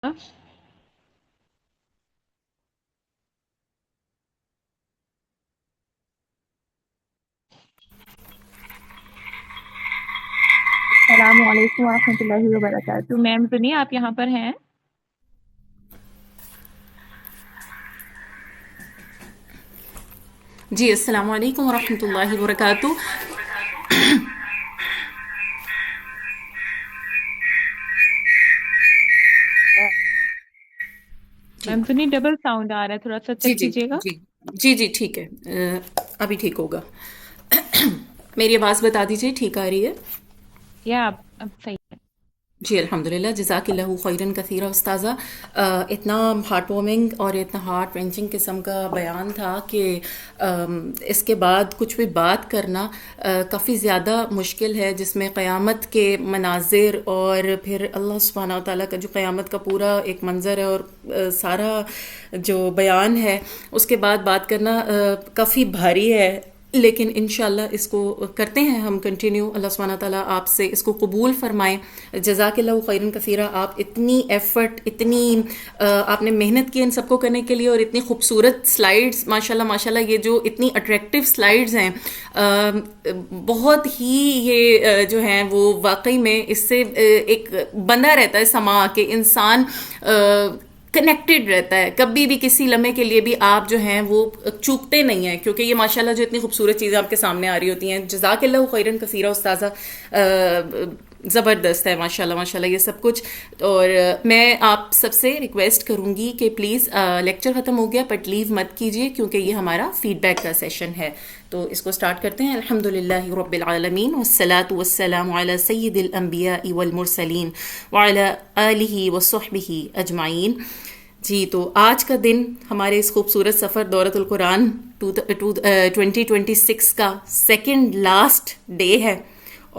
السلام علیکم ورحمۃ اللہ وبرکاتہ، میم سنیے آپ یہاں پر ہیں؟ جی السلام علیکم ورحمۃ اللہ وبرکاتہ. جی میم سنیے، ڈبل ساؤنڈ آ رہا ہے، تھوڑا سا جی چیک جی کیجیے گا. جی جی جی ٹھیک ہے. ابھی ٹھیک ہوگا. میری آواز بتا دیجیے ٹھیک آ رہی ہے؟ یا اب صحیح ہے. جی الحمدللہ، جزاک اللہ خیرن کثیرہ استاذہ. اتنا ہارٹ وارمنگ اور اتنا ہارٹ رینچنگ قسم کا بیان تھا کہ اس کے بعد کچھ بھی بات کرنا کافی زیادہ مشکل ہے، جس میں قیامت کے مناظر اور پھر اللہ سبحانہ و تعالیٰ کا جو قیامت کا پورا ایک منظر ہے اور سارا جو بیان ہے، اس کے بعد بات کرنا کافی بھاری ہے. لیکن انشاءاللہ اس کو کرتے ہیں ہم کنٹینیو. اللہ سبحانہ تعالیٰ آپ سے اس کو قبول فرمائیں. جزاک اللہ خیرن کثیرہ. آپ اتنی ایفرٹ، اتنی آپ نے محنت کی ان سب کو کرنے کے لیے، اور اتنی خوبصورت سلائیڈز ماشاءاللہ ماشاءاللہ، یہ جو اتنی اٹریکٹیو سلائیڈز ہیں، بہت ہی یہ جو ہیں وہ واقعی میں اس سے ایک بندہ رہتا ہے سما کہ انسان کنیکٹڈ رہتا ہے. کبھی بھی کسی لمحے کے لیے بھی آپ جو ہیں وہ چوکتے نہیں ہیں، کیونکہ یہ ماشاءاللہ جو اتنی خوبصورت چیزیں آپ کے سامنے آ رہی ہوتی ہیں. جزاک اللہ خیرن کثیرہ استاذہ. زبردست ہے ماشاءاللہ ماشاءاللہ یہ سب کچھ. اور میں آپ سب سے ریکویسٹ کروں گی کہ پلیز لیکچر ختم ہو گیا بٹ لیو مت کیجیے، کیونکہ یہ ہمارا فیڈ بیک کا سیشن ہے. تو اس کو سٹارٹ کرتے ہیں. الحمدللہ رب العالمین والصلاة والسلام علی سید الانبیاء والمرسلین وعلی آلہ وصحبہ اجمعین. جی تو آج کا دن ہمارے اس خوبصورت سفر دورۃ القرآن 2026 کا سیکنڈ لاسٹ ڈے ہے.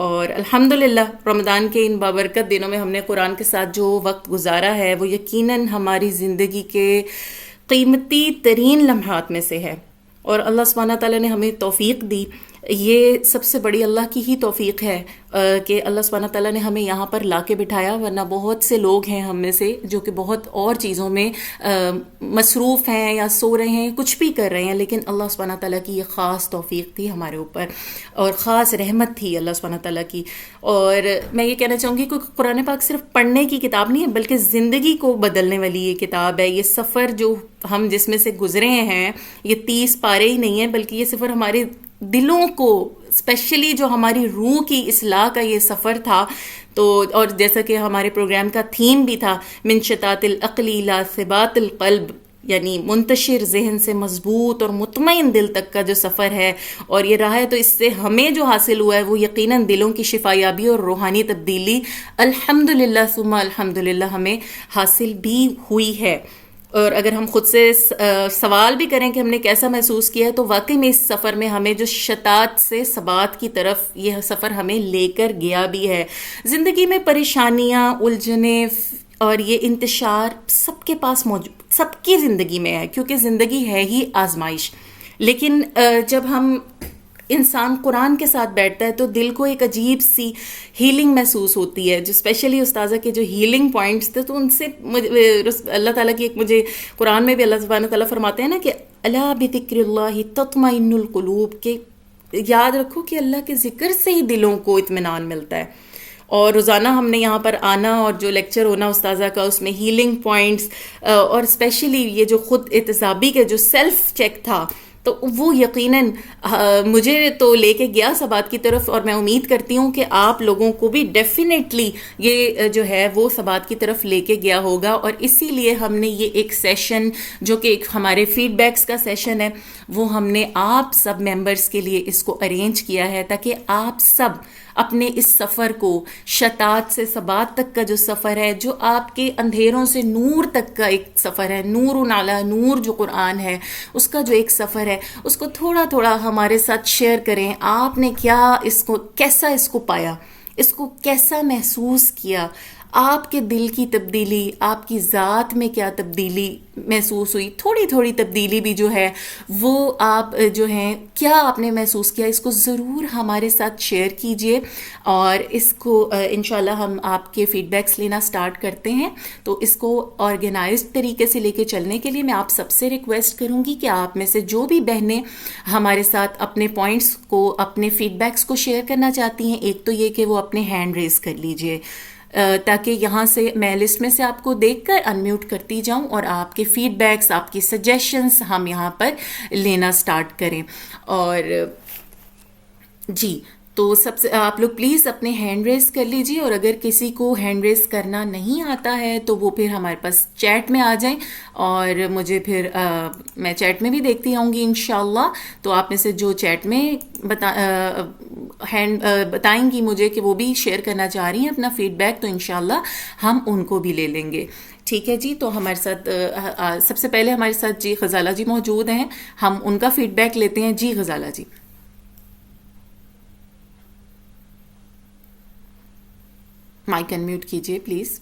اور الحمدللہ رمضان کے ان بابرکت دنوں میں ہم نے قرآن کے ساتھ جو وقت گزارا ہے وہ یقیناً ہماری زندگی کے قیمتی ترین لمحات میں سے ہے. اور اللہ سبحانہ تعالیٰ نے ہمیں توفیق دی. یہ سب سے بڑی اللہ کی ہی توفیق ہے کہ اللہ سبحانہ تعالیٰ نے ہمیں یہاں پر لا کے بٹھایا. ورنہ بہت سے لوگ ہیں ہم میں سے جو کہ بہت اور چیزوں میں مصروف ہیں یا سو رہے ہیں، کچھ بھی کر رہے ہیں، لیکن اللہ سبحانہ تعالیٰ کی یہ خاص توفیق تھی ہمارے اوپر اور خاص رحمت تھی اللہ سبحانہ تعالیٰ کی. اور میں یہ کہنا چاہوں گی کہ قرآن پاک صرف پڑھنے کی کتاب نہیں ہے، بلکہ زندگی کو بدلنے والی یہ کتاب ہے. یہ سفر جو ہم جس میں سے گزرے ہیں، یہ 30 پارے ہی نہیں ہیں، بلکہ یہ سفر ہمارے دلوں کو، اسپیشلی جو ہماری روح کی اصلاح کا یہ سفر تھا. تو اور جیسا کہ ہمارے پروگرام کا تھیم بھی تھا من شتات العقل الى ثبات القلب، یعنی منتشر ذہن سے مضبوط اور مطمئن دل تک کا جو سفر ہے اور یہ رہا ہے، تو اس سے ہمیں جو حاصل ہوا ہے وہ یقیناً دلوں کی شفایابی اور روحانی تبدیلی الحمدللہ ثم الحمدللہ ہمیں حاصل بھی ہوئی ہے. اور اگر ہم خود سے سوال بھی کریں کہ ہم نے کیسا محسوس کیا ہے، تو واقعی میں اس سفر میں ہمیں جو شتات سے ثبات کی طرف یہ سفر ہمیں لے کر گیا بھی ہے. زندگی میں پریشانیاں، الجھنیں اور یہ انتشار سب کے پاس موجود، سب کی زندگی میں ہے، کیونکہ زندگی ہے ہی آزمائش. لیکن جب ہم انسان قرآن کے ساتھ بیٹھتا ہے تو دل کو ایک عجیب سی ہیلنگ محسوس ہوتی ہے. جو اسپیشلی استاذہ کے جو ہیلنگ پوائنٹس تھے، تو ان سے اللہ تعالیٰ کی ایک مجھے قرآن میں بھی اللہ سبحانہ تعالیٰ فرماتے ہیں نا کہ الا بذکر اللہ تطمئن القلوب، کہ یاد رکھو کہ اللہ کے ذکر سے ہی دلوں کو اطمینان ملتا ہے. اور روزانہ ہم نے یہاں پر آنا اور جو لیکچر ہونا استاذہ کا، اس میں ہیلنگ پوائنٹس اور اسپیشلی یہ جو خود احتسابی کے جو سیلف چیک تھا، تو وہ یقیناً مجھے تو لے کے گیا ثبات کی طرف، اور میں امید کرتی ہوں کہ آپ لوگوں کو بھی ڈیفینیٹلی یہ جو ہے وہ ثبات کی طرف لے کے گیا ہوگا. اور اسی لیے ہم نے یہ ایک سیشن جو کہ ایک ہمارے فیڈ بیکس کا سیشن ہے، وہ ہم نے آپ سب ممبرس کے لیے اس کو ارینج کیا ہے، تاکہ آپ سب اپنے اس سفر کو، شتات سے ثبات تک کا جو سفر ہے، جو آپ کے اندھیروں سے نور تک کا ایک سفر ہے، نور علی نور جو قرآن ہے، اس کا جو ایک سفر ہے، اس کو تھوڑا تھوڑا ہمارے ساتھ شیئر کریں. آپ نے کیا اس کو، کیسا اس کو پایا، اس کو کیسا محسوس کیا، آپ کے دل کی تبدیلی، آپ کی ذات میں کیا تبدیلی محسوس ہوئی، تھوڑی تھوڑی تبدیلی بھی جو ہے وہ آپ جو ہیں کیا آپ نے محسوس کیا، اس کو ضرور ہمارے ساتھ شیئر کیجئے، اور اس کو انشاءاللہ ہم آپ کے فیڈ بیکس لینا سٹارٹ کرتے ہیں۔ تو اس کو آرگنائزڈ طریقے سے لے کے چلنے کے لیے میں آپ سب سے ریکویسٹ کروں گی کہ آپ میں سے جو بھی بہنیں ہمارے ساتھ اپنے پوائنٹس کو، اپنے فیڈ بیکس کو شیئر کرنا چاہتی ہیں، ایک تو یہ کہ وہ اپنے ہینڈ ریز کر لیجئے، تاکہ یہاں سے میں لسٹ میں سے آپ کو دیکھ کر انمیوٹ کرتی جاؤں اور آپ کے فیڈ بیکس، آپ کی سجیشنز ہم یہاں پر لینا سٹارٹ کریں۔ اور جی، تو سب سے آپ لوگ پلیز اپنے ہینڈ ریز کر لیجیے، اور اگر کسی کو ہینڈ ریز کرنا نہیں آتا ہے تو وہ پھر ہمارے پاس چیٹ میں آ جائیں، اور مجھے پھر میں چیٹ میں بھی دیکھتی آؤں گی انشاءاللہ۔ تو آپ میں سے جو چیٹ میں بتائیں گی مجھے کہ وہ بھی شیئر کرنا چاہ رہی ہیں اپنا فیڈ بیک، تو انشاءاللہ ہم ان کو بھی لے لیں گے۔ ٹھیک ہے جی، تو ہمارے ساتھ سب سے پہلے ہمارے ساتھ جی غزالہ جی موجود ہیں، ہم ان کا فیڈ بیک لیتے ہیں۔ جی غزالہ جی، مائک انمیوٹ کیجئے پلیز۔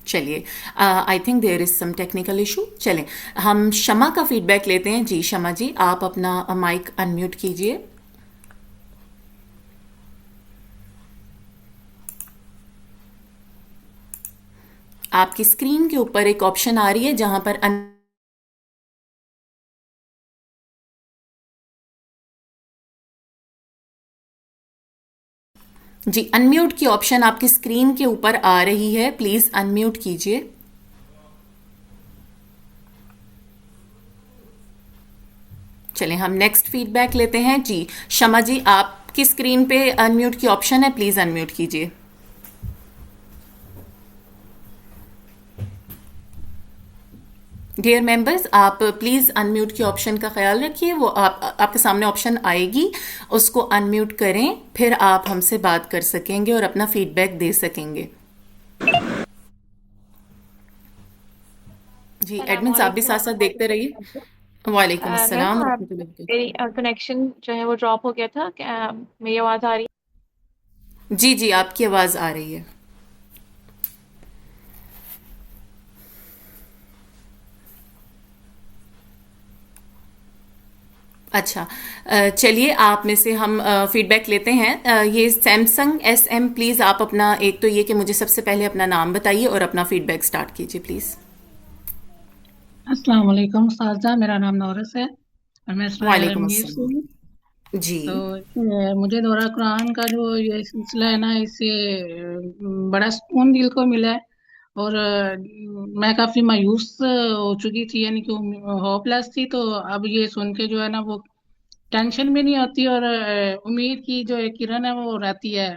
چلیے، I think there is some technical issue. چلیں ہم شمع کا فیڈ بیک لیتے ہیں۔ جی شمع جی، آپ اپنا مائک انمیوٹ کیجئے۔ آپ کی اسکرین کے اوپر ایک آپشن آ رہی ہے جہاں پر جی انمیوٹ کی آپشن آپ کی اسکرین کے اوپر آ رہی ہے، پلیز انمیوٹ کیجئے۔ چلیں ہم نیکسٹ فیڈ بیک لیتے ہیں۔ جی شمع جی، آپ کی اسکرین پہ انمیوٹ کی آپشن ہے، پلیز انمیوٹ کیجئے۔ ڈیئر ممبرز، آپ پلیز انمیوٹ کی آپشن کا خیال رکھیے، وہ آپ کے سامنے آپشن آئے گی، اس کو انمیوٹ کریں، پھر آپ ہم سے بات کر سکیں گے اور اپنا فیڈ بیک دے سکیں گے۔ جی السلام ایڈمنس آپ بھی علیکم ساتھ ساتھ ورحمۃ دیکھتے اللہ رہیے۔ وبرکاتہ۔ وعلیکم میم السلام ورحمۃ اللہ وبرکاتہ۔ میری کنیکشن جو ہے وہ ڈراپ ہو گیا تھا، میری آواز آ رہی جی جی، آپ کی آواز آ رہی ہے۔ اچھا، چلیے آپ میں سے ہم فیڈ بیک لیتے ہیں۔ یہ سیمسنگ ایس ایم، پلیز آپ اپنا ایک تو یہ کہ مجھے سب سے پہلے اپنا نام بتائیے اور اپنا فیڈ بیک سٹارٹ کیجیے پلیز۔ السلام علیکم استاذہ، میرا نام نورس ہے اور میں اسرائیل وعلیکم عالمگیر سے السلام۔ ہوں۔ جی تو مجھے دورہ قرآن کا جو یہ سلسلہ ہے نا، اس سے بڑا سکون دل کو ملا ہے، اور میں کافی مایوس ہو چکی تھی، یعنی کہ ہوپ لیس تھی، تو اب یہ سن کے جو ہے نا وہ ٹینشن بھی نہیں ہوتی، اور امید کی جو ایک کرن ہے وہ رہتی ہے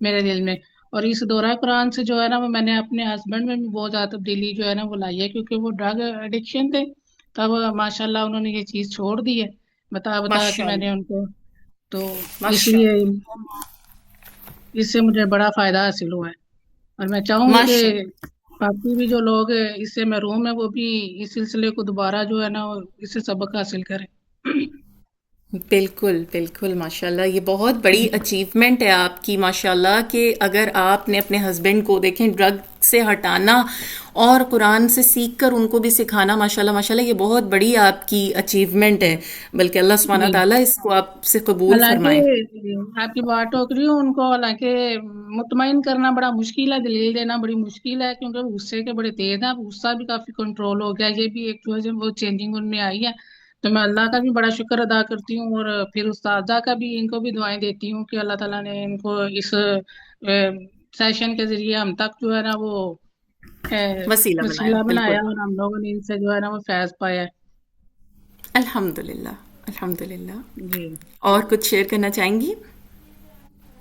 میرے دل میں۔ اور اس دورہ قرآن سے جو ہے نا وہ میں نے اپنے ہسبینڈ میں بھی بہت زیادہ تبدیلی جو ہے نا وہ لائی ہے، کیونکہ وہ ڈرگ ایڈکشن تھے، تب ماشاء اللہ انہوں نے یہ چیز چھوڑ دی ہے، بتا بتا کے ماشاء میں نے اللہ، ان کو، تو اس ماشاء لیے اللہ، اس سے مجھے بڑا فائدہ حاصل ہوا ہے، اور میں چاہوں گی کہ ماشاء اللہ۔ باقی بھی جو لوگ اس سے محروم ہیں وہ بھی اس سلسلے کو دوبارہ جو ہے نا اس سے سبق حاصل کریں۔ بالکل بالکل، ماشاء اللہ، یہ بہت بڑی اچیومنٹ ہے آپ کی ماشاء اللہ، کہ اگر آپ نے اپنے ہسبینڈ کو دیکھیں ڈرگ سے ہٹانا اور قرآن سے سیکھ کر ان کو بھی سکھانا، ماشاء اللہ ماشاء اللہ، یہ بہت بڑی آپ کی اچیومنٹ ہے، بلکہ اللہ سبحانہ جی، تعالیٰ اس کو آپ سے قبول حالانکہ فرمائے۔ آپ کی بات ٹوک رہی ہوں ان کو، حالانکہ مطمئن کرنا بڑا مشکل ہے، دلیل دینا بڑی مشکل ہے، کیونکہ وہ غصے کے بڑے تیز ہیں، غصہ بھی کافی کنٹرول ہو گیا، یہ بھی ایک جو ہے وہ چینجنگ ان میں آئی ہے، تو میں اللہ کا بھی بڑا شکر ادا کرتی ہوں، اور پھر استاذہ کا بھی، ان کو بھی دعائیں دیتی ہوں کہ اللہ تعالیٰ نے ان کو اس سیشن کے ذریعے ہم تک جو ہے نا وہ وسیلہ بنایا، وسیلہ بالکل۔ بنایا، اور ہم لوگوں نے ان سے جو ہے نا وہ فیض پایا ہے۔ الحمد للہ، الحمد للہ۔ جی، اور کچھ شیئر کرنا چاہیں گی؟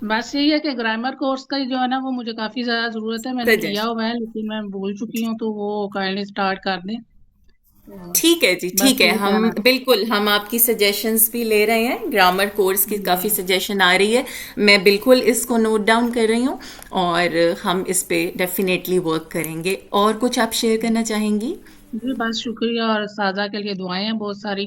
بس یہی ہے کہ گرامر کورس کا جو ہے نا وہ مجھے کافی زیادہ ضرورت ہے، میں نے لیا سجیشن، ہوا ہے لیکن میں بھول چکی ہوں، تو وہ کائنڈلی اسٹارٹ کر دیں، تو ٹھیک ہے جی، ٹھیک بس ہے، یہی ہم کہنا تھا۔ بالکل ہم آپ کی سجیشنز بھی لے رہے ہیں، گرامر کورس کی جی کافی سجیشن آ رہی ہے، میں بالکل اس کو نوٹ ڈاؤن کر رہی ہوں، اور ہم اس پہ ڈیفینیٹلی ورک کریں گے۔ اور کچھ آپ شیئر کرنا چاہیں گی؟ جی، بس شکریہ، اور سازا کے لیے دعائیں ہیں بہت ساری،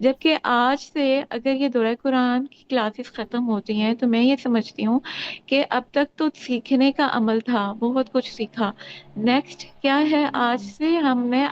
جبکہ آج سے اگر یہ دورہ قرآن کی کلاسز ختم ہوتی ہیں تو میں یہ سمجھتی ہوں کہ اب تک تو سیکھنے کا عمل تھا، بہت کچھ سیکھا، نیکسٹ کیا ہے، آج سے ہم نے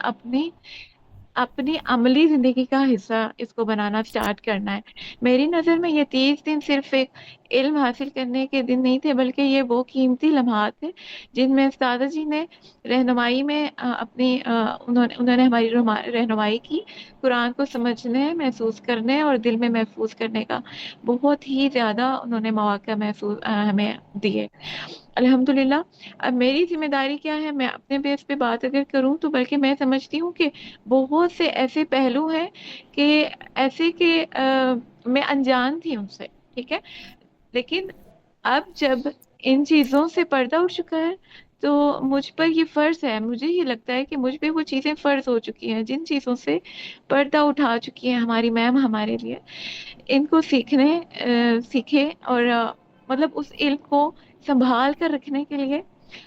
اپنی عملی زندگی کا حصہ اس کو بنانا سٹارٹ کرنا ہے۔ میری نظر میں یہ 30 دن صرف ایک علم حاصل کرنے کے دن نہیں تھے، بلکہ یہ وہ قیمتی لمحات تھے جن میں استاد جی نے رہنمائی میں انہوں نے ہماری رہنمائی کی، قرآن کو سمجھنے، محسوس کرنے اور دل میں محفوظ کرنے کا بہت ہی زیادہ انہوں نے مواقع ہمیں دیے، الحمدللہ۔ اب میری ذمہ داری کیا ہے، میں اپنے بیس پہ بات اگر کروں تو بلکہ میں سمجھتی ہوں کہ بہت سے ایسے پہلو ہیں کہ ایسے کہ میں انجان تھی ان سے، ٹھیک ہے، لیکن اب جب ان چیزوں سے پردہ اٹھ چکا ہے تو مجھ پر یہ فرض ہے، مجھے یہ لگتا ہے کہ مجھ پہ وہ چیزیں فرض ہو چکی ہیں جن چیزوں سے پردہ اٹھا چکی ہیں ہماری میم ہمارے لیے، ان کو سیکھے اور مطلب اس علم کو سنبھال کر رکھنے کے لیے،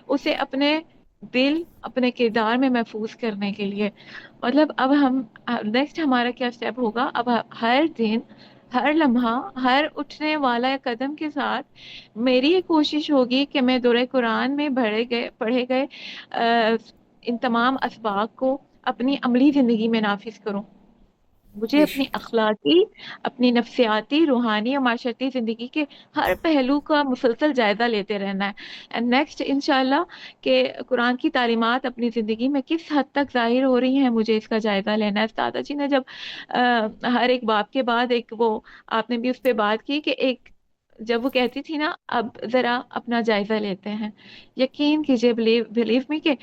اسے اپنے دل اپنے کردار میں محفوظ کرنے کے لیے، مطلب اب ہم نیکسٹ ہمارا کیا سٹیپ ہوگا، اب ہر دن، ہر لمحہ، ہر اٹھنے والا قدم کے ساتھ میری یہ کوشش ہوگی کہ میں دورہ قرآن میں پڑھے گئے ان تمام اسباق کو اپنی عملی زندگی میں نافذ کروں۔ مجھے بے اپنی شک اخلاقی، اپنی نفسیاتی، روحانی اور معاشرتی زندگی کے ہر پہلو کا مسلسل جائزہ لیتے رہنا ہے، اینڈ نیکسٹ انشاءاللہ کہ قرآن کی تعلیمات اپنی زندگی میں کس حد تک ظاہر ہو رہی ہیں، مجھے اس کا جائزہ لینا ہے۔ استاد جی نے جب ہر ایک باب کے بعد ایک وہ آپ نے بھی اس پہ بات کی کہ ایک جب وہ کہتی تھی نا اب ذرا اپنا جائزہ لیتے ہیں، یقین کیجیے، بلیو می کہ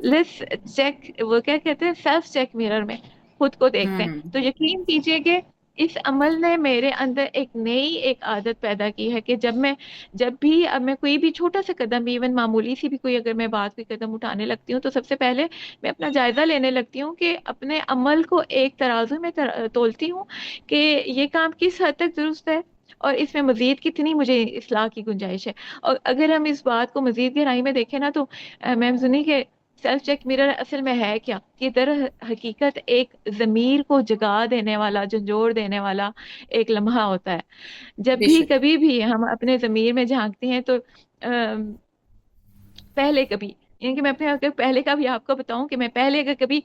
لیٹس چیک، وہ کیا کہتے ہیں، سیلف چیک میرر میں خود کو دیکھتے ہیں، ہوں تو یقین کیجیے کہ اس عمل نے میرے اندر ایک نئی ایک عادت پیدا کی ہے کہ جب بھی اب میں کوئی بھی چھوٹا سا قدم بھی، ایون معمولی سی بھی کوئی اگر میں بات کوئی قدم اٹھانے لگتی ہوں تو سب سے پہلے میں اپنا جائزہ لینے لگتی ہوں کہ اپنے عمل کو ایک ترازو میں تولتی ہوں کہ یہ کام کس حد تک درست ہے اور اس میں مزید کتنی مجھے اصلاح کی گنجائش ہے۔ اور اگر ہم اس بات کو مزید گہرائی میں دیکھیں نا تو میم سنی کہ سیلف چیک میرر اصل میں ہے کیا، یہ در حقیقت ایک ضمیر کو جگا دینے والا، جھنجھوڑ دینے والا ایک لمحہ ہوتا ہے۔ جب بے بھی شک کبھی بھی ہم اپنے ضمیر میں جھانکتے ہیں تو پہلے کبھی، یعنی کہ میں اپنے اگر پہلے کا بھی آپ کو بتاؤں کہ میں پہلے اگر کبھی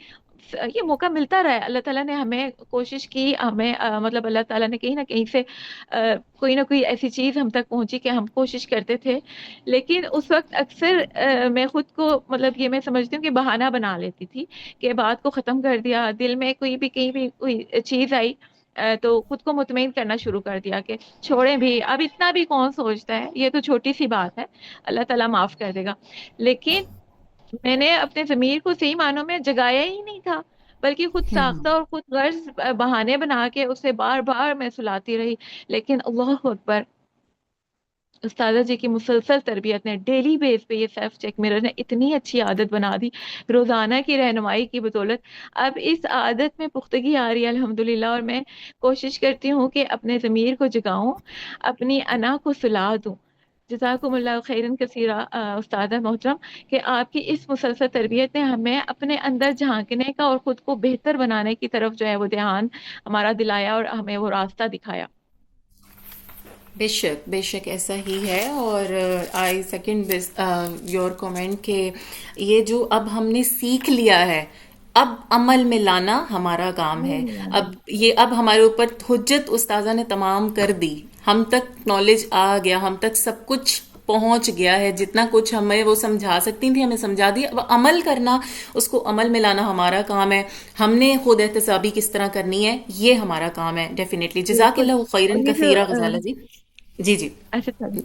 یہ موقع ملتا رہا ہے، اللہ تعالیٰ نے ہمیں کوشش کی، ہمیں مطلب اللہ تعالیٰ نے کہیں نہ کہیں سے کوئی نہ کوئی ایسی چیز ہم تک پہنچی کہ ہم کوشش کرتے تھے، لیکن اس وقت اکثر میں خود کو مطلب یہ میں سمجھتی ہوں کہ بہانہ بنا لیتی تھی کہ بات کو ختم کر دیا، دل میں کوئی بھی کہیں بھی کوئی چیز آئی تو خود کو مطمئن کرنا شروع کر دیا کہ چھوڑیں بھی، اب اتنا بھی کون سوچتا ہے، یہ تو چھوٹی سی بات ہے، اللہ تعالیٰ معاف کر دے گا۔ لیکن میں نے اپنے ضمیر کو صحیح معنوں میں جگایا ہی نہیں تھا، بلکہ خود ہوں ساختہ اور خود غرض بہانے بنا کے اسے بار بار میں سلاتی رہی۔ لیکن اللہ اکبر، استاذہ جی کی مسلسل تربیت نے ڈیلی بیس پہ یہ سیلف چیک میرر نے اتنی اچھی عادت بنا دی، روزانہ کی رہنمائی کی بدولت اب اس عادت میں پختگی آ رہی ہے الحمدللہ، اور میں کوشش کرتی ہوں کہ اپنے ضمیر کو جگاؤں، اپنی انا کو سلا دوں۔ جزاکم اللہ خیرن کثیرہ استاد محترم، کہ آپ کی اس مسلسل تربیت نے ہمیں اپنے اندر جھانکنے کا اور خود کو بہتر بنانے کی طرف جو ہے وہ دھیان ہمارا دلایا اور ہمیں وہ راستہ دکھایا۔ بے شک ایسا ہی ہے، اور آئی سیکنڈ یور کومنٹ کہ یہ جو اب ہم نے سیکھ لیا ہے، اب عمل میں لانا ہمارا کام ہے۔ اب ہمارے اوپر حجت استاذہ نے تمام کر دی، ہم تک نالج آ گیا، ہم تک سب کچھ پہنچ گیا ہے، جتنا کچھ ہمیں وہ سمجھا سکتی تھی ہمیں سمجھا دیا، اب عمل کرنا، اس کو عمل میں لانا ہمارا کام ہے۔ ہم نے خود احتسابی کس طرح کرنی ہے، یہ ہمارا کام ہے ڈیفینیٹلی۔ جزاک بالکل، اللہ اور خیرن یہ جو کثیرہ غزالہ جی۔ جی جی اچھا چلیے،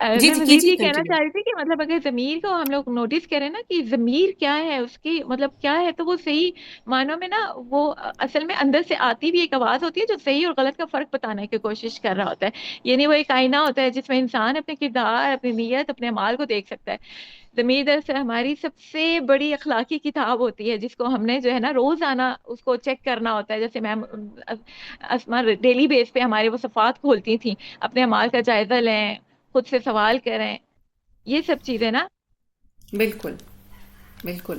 جی میں جی مزید کیجیے یہ کہنا کنٹینیو۔ چاہ رہی تھی کہ مطلب اگر ضمیر کو ہم لوگ نوٹس کریں نا کہ ضمیر کیا ہے، اس کی مطلب کیا ہے، تو وہ صحیح معنوں میں نا وہ اصل میں اندر سے آتی بھی ایک آواز ہوتی ہے جو صحیح اور غلط کا فرق بتانے کی کوشش کر رہا ہوتا ہے، یعنی وہ ایک آئینہ ہوتا ہے جس میں انسان اپنے کردار، اپنی نیت، اپنے اعمال کو دیکھ سکتا ہے۔ ضمیر دراصل ہماری سب سے بڑی اخلاقی کتاب ہوتی ہے جس کو ہم نے جو ہے نا روزانہ اس کو چیک کرنا ہوتا ہے، جیسے میم اسما ڈیلی بیس پہ ہمارے وہ صفحات کھولتی تھیں، اپنے اعمال کا جائزہ لیں، خود سے سوال کریں، یہ سب چیزیں نا۔ بالکل بالکل۔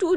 2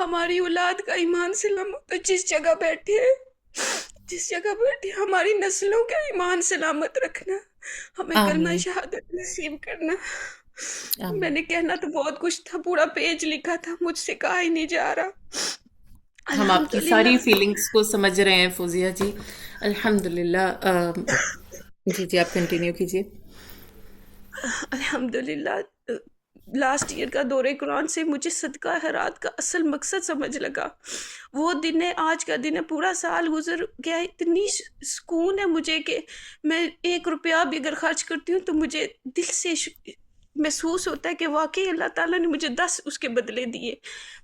ہماری اولاد کا ایمان سلامت ہو، جس جگہ بیٹھے ہماری نسلوں کا ایمان سلامت رکھنا، ہمیں کلمہ آمین شہادت نصیب کرنا۔ میں آمین۔ نے کہنا تو بہت کچھ تھا، پورا پیج لکھا تھا، مجھ سے کہا ہی نہیں جا رہا۔ ہم آپ کی ساری الحمدللہ، فیلنگز کو سمجھ رہے ہیں فوزیہ جی، الحمدللہ۔ جی جی آپ کنٹینیو کیجیے۔ الحمدللہ لاسٹ ایئر کا دورہ قرآن سے مجھے صدقہ خیرات کا اصل مقصد سمجھ لگا۔ وہ دن ہے، آج کا دن ہے، پورا سال گزر گیا، اتنی سکون ہے مجھے کہ میں 1 روپیہ بھی اگر خرچ کرتی ہوں تو مجھے دل سے محسوس ہوتا ہے کہ واقعی اللہ تعالیٰ نے مجھے 10 اس کے بدلے دیے۔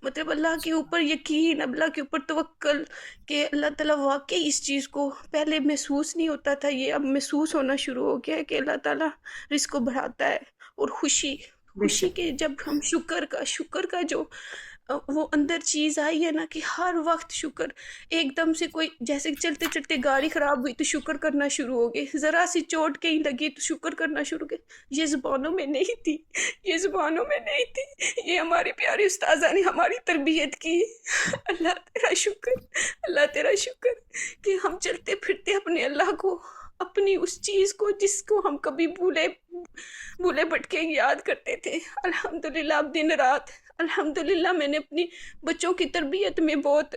مطلب اللہ کے اوپر یقین، اللہ کے اوپر توکل کہ اللہ تعالیٰ واقعی اس چیز کو پہلے محسوس نہیں ہوتا تھا، یہ اب محسوس ہونا شروع ہو گیا ہے کہ اللہ تعالیٰ رزق کو بڑھاتا ہے۔ اور خوشی بے خوشی شک کے جب ہم شکر کا جو وہ اندر چیز آئی ہے نا کہ ہر وقت شکر، ایک دم سے کوئی جیسے چلتے چلتے گاڑی خراب ہوئی تو شکر کرنا شروع ہو گئے، ذرا سی چوٹ کہیں لگی تو شکر کرنا شروع ہو گئے۔ یہ زبانوں میں نہیں تھی، یہ ہماری پیاری استاذہ نے ہماری تربیت کی۔ اللہ تیرا شکر، اللہ تیرا شکر کہ ہم چلتے پھرتے اپنے اللہ کو، اپنی اس چیز کو جس کو ہم کبھی بھولے بھٹکے یاد کرتے تھے۔ الحمدللہ اب دن رات الحمدللہ میں نے اپنی بچوں کی تربیت میں بہت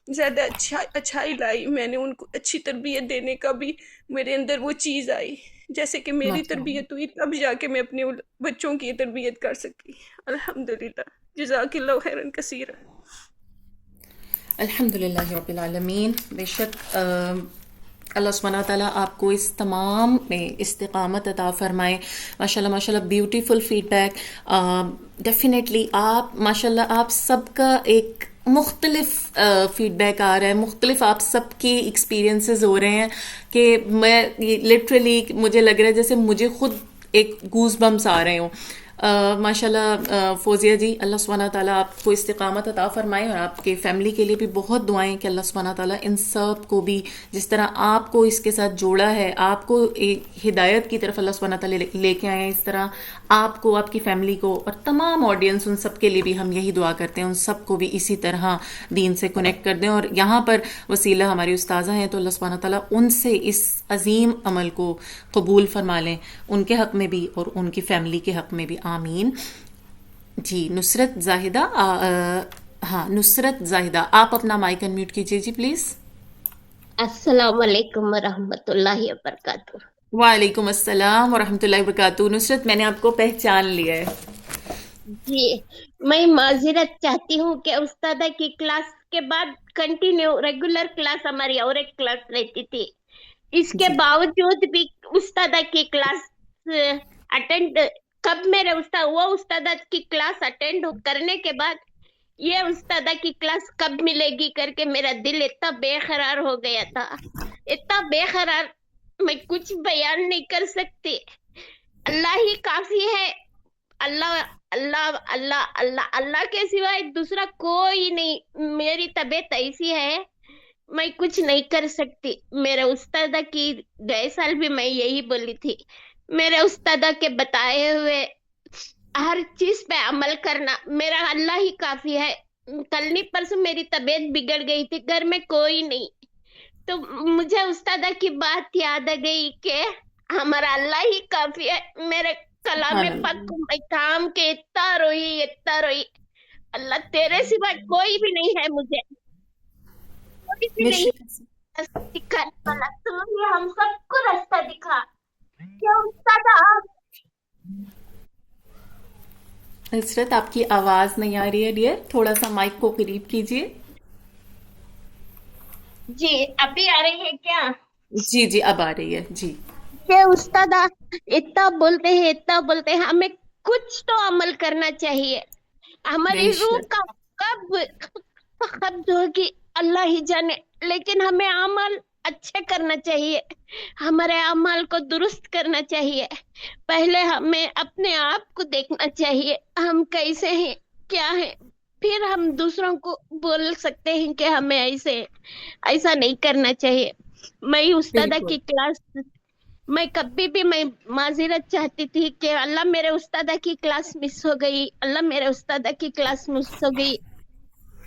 زیادہ اچھائی لائی، میں نے ان کو اچھی تربیت دینے کا بھی میرے اندر وہ چیز آئی، جیسے کہ میری ماشاء اللہ، تربیت ہوئی تب جا کے میں اپنے بچوں کی تربیت کر سکی۔ الحمدللہ، جزاک اللہ خیرن کثیرا۔ الحمدللہ رب العالمین۔ بے شک اللہ سبحانہ تعالیٰ آپ کو اس تمام میں استقامت عطا فرمائے۔ ماشاء اللہ ماشاء اللہ، بیوٹیفل فیڈ بیک۔ ڈیفینیٹلی آپ ماشاء اللہ آپ سب کا ایک مختلف فیڈ بیک آ رہا ہے، مختلف آپ سب کی ایکسپیرینسز ہو رہے ہیں کہ میں لٹرلی مجھے لگ رہا ہے جیسے مجھے خود ایک گوز بمس آ رہے ہوں۔ ماشاء اللہ فوزیہ جی، اللہ سبحانہ تعالیٰ آپ کو استقامت عطا فرمائے، اور آپ کے فیملی کے لیے بھی بہت دعائیں کہ اللہ سبحانہ تعالیٰ ان سب کو بھی جس طرح آپ کو اس کے ساتھ جوڑا ہے، آپ کو ایک ہدایت کی طرف اللہ سبحانہ تعالیٰ لے کے آئے ہیں، اس طرح آپ کو، آپ کی فیملی کو اور تمام آڈینس ان سب کے لیے بھی ہم یہی دعا کرتے ہیں ان سب کو بھی اسی طرح دین سے کنیکٹ کر دیں۔ اور یہاں پر وسیلہ ہماری استاذہ ہیں تو اللہ سبحانہ تعالیٰ ان سے اس عظیم عمل کو قبول فرما لیں، ان کے حق میں بھی اور ان کی فیملی کے حق میں بھی، آمین۔ جی نصرت زاہدہ، ہاں نصرت زاہدہ آپ اپنا مائک انمیوٹ کیجیے جی پلیز۔ السلام علیکم ورحمۃ اللہ وبرکاتہ۔ وعلیکم السلام ورحمۃ اللہ وبرکاتہ۔ نصرت میں نے آپ کو پہچان لیا ہے۔ جی میں معذرت چاہتی ہوں کہ استادہ کی کلاس کے بعد کنٹینیو ریگولر کلاس ہماری اور ایک کلاس رہتی تھی، اس کے جی باوجود بھی استادہ کی کلاس اٹینڈ کب میرے وہ استادہ کی کلاس اٹینڈ کرنے کے بعد یہ استادہ کی کلاس کب ملے گی کر کے میرا دل اتنا بے قرار ہو گیا تھا، اتنا بے قرار میں کچھ بیان نہیں کر سکتی۔ اللہ ہی کافی ہے، اللہ اللہ اللہ اللہ اللہ کے سوائے دوسرا کوئی نہیں۔ میری طبیعت ایسی ہے میں کچھ نہیں کر سکتی۔ میرے استادہ کی گئے سال بھی میں یہی بولی تھی، میرے استادہ کے بتائے ہوئے ہر چیز پہ عمل کرنا، میرا اللہ ہی کافی ہے۔ کل نہیں پرسوں میری طبیعت بگڑ گئی تھی، گھر میں کوئی نہیں، تو مجھے استادہ کی بات یاد آ گئی کہ ہمارا اللہ ہی کافی ہے۔ میرے کلام سبحان پاک اللہ، کو میں کام کے اتنا روئی، اللہ تیرے سوا کوئی بھی نہیں ہے، مجھے کوئی بھی بے نہیں شک۔ ہے راستہ دکھانے والا، تو یہ ہم سب کو راستہ دکھا کیا استاد آپ۔ نصرت آپ کی آواز نہیں آ رہی ہے ڈیئر، تھوڑا سا مائک کو قریب کیجیے۔ جی ابھی آ رہی ہے کیا؟ جی جی اب آ رہی ہے جی۔ کہ استاد اتنا بولتے ہیں ہمیں کچھ تو عمل کرنا چاہیے۔ بے ہماری روح شک کا کب قبض ہوگی اللہ ہی جانے، لیکن ہمیں عمل اچھے کرنا چاہیے، ہمارے عمل کو درست کرنا چاہیے۔ پہلے ہمیں اپنے آپ کو دیکھنا چاہیے ہم کیسے ہیں، کیا ہیں، پھر ہم دوسروں کو بول سکتے ہیں کہ ہمیں ایسا نہیں کرنا چاہیے۔ میں استادہ بالکل۔ کی کلاس میں کبھی بھی میں معذرت چاہتی تھی کہ اللہ میرے استادہ کی کلاس مس ہو گئی، اللہ میرے استادہ کی کلاس مس ہو گئی،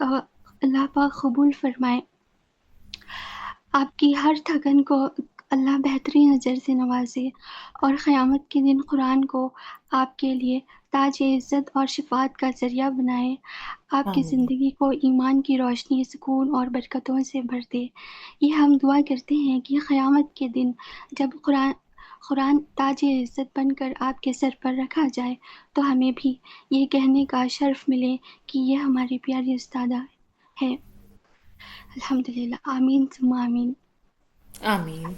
اللہ پاک قبول فرمائے. آپ کی ہر تھکن کو اللہ بہترین اجر سے نوازے اور قیامت کے دن قرآن کو آپ کے لیے تاج عزت اور شفاعت کا ذریعہ بنائے. آپ کی آمین. زندگی کو ایمان کی روشنی، سکون اور برکتوں سے بھر دے. یہ ہم دعا کرتے ہیں کہ قیامت کے دن جب قرآن تاج عزت بن کر آپ کے سر پر رکھا جائے تو ہمیں بھی یہ کہنے کا شرف ملے کہ یہ ہماری پیاری استادہ ہے. الحمدللہ. آمین ثم آمین. آمین.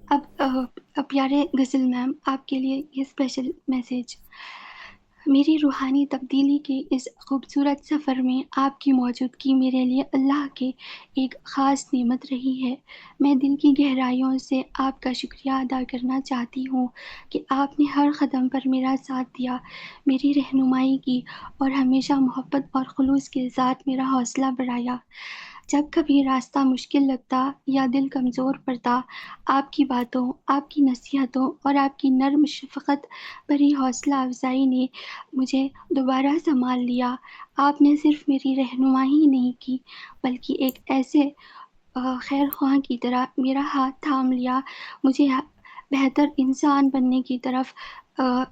اب پیارے غزل میم، آپ کے لیے یہ اسپیشل میسیج. میری روحانی تبدیلی کے اس خوبصورت سفر میں آپ کی موجودگی میرے لیے اللہ کے ایک خاص نعمت رہی ہے. میں دل کی گہرائیوں سے آپ کا شکریہ ادا کرنا چاہتی ہوں کہ آپ نے ہر قدم پر میرا ساتھ دیا، میری رہنمائی کی اور ہمیشہ محبت اور خلوص کے ساتھ میرا حوصلہ بڑھایا. جب کبھی راستہ مشکل لگتا یا دل کمزور پڑتا، آپ کی باتوں، آپ کی نصیحتوں اور آپ کی نرم شفقت بھری حوصلہ افزائی نے مجھے دوبارہ سنبھال لیا. آپ نے صرف میری رہنمائی ہی نہیں کی بلکہ ایک ایسے خیر خواہ کی طرح میرا ہاتھ تھام لیا، مجھے بہتر انسان بننے کی طرف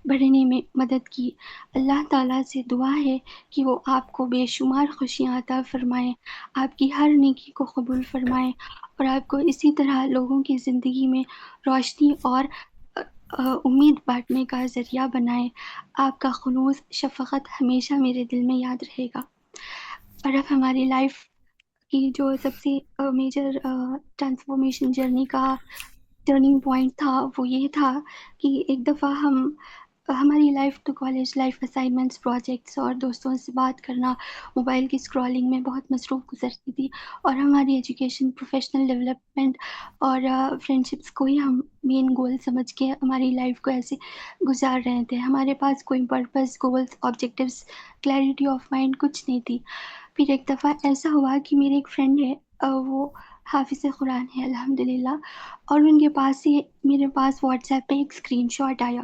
بڑھنے میں مدد کی. اللہ تعالیٰ سے دعا ہے کہ وہ آپ کو بے شمار خوشیاں عطا فرمائے، آپ کی ہر نیکی کو قبول فرمائے اور آپ کو اسی طرح لوگوں کی زندگی میں روشنی اور امید بانٹنے کا ذریعہ بنائے. آپ کا خلوص، شفقت ہمیشہ میرے دل میں یاد رہے گا. اور اب ہماری لائف کی جو سب سے میجر ٹرانسفارمیشن جرنی کا ٹرننگ پوائنٹ تھا وہ یہ تھا کہ ایک دفعہ ہماری لائف تو کالج لائف اسائنمنٹس، پروجیکٹس اور دوستوں سے بات کرنا، موبائل کی اسکرولنگ میں بہت مصروف گزرتی تھی، اور ہماری ایجوکیشن، پروفیشنل ڈیولپمنٹ اور فرینڈشپس کو ہی ہم مین گول سمجھ کے ہماری لائف کو ایسے گزار رہے تھے. ہمارے پاس کوئی purpose, goals, objectives, clarity of mind کچھ نہیں تھی. پھر ایک دفعہ ایسا ہوا کہ میری ایک فرینڈ ہے، وہ حافظ قرآن ہے الحمدللہ، اور ان کے پاس سے میرے پاس واٹس ایپ پہ ایک اسکرین شاٹ آیا.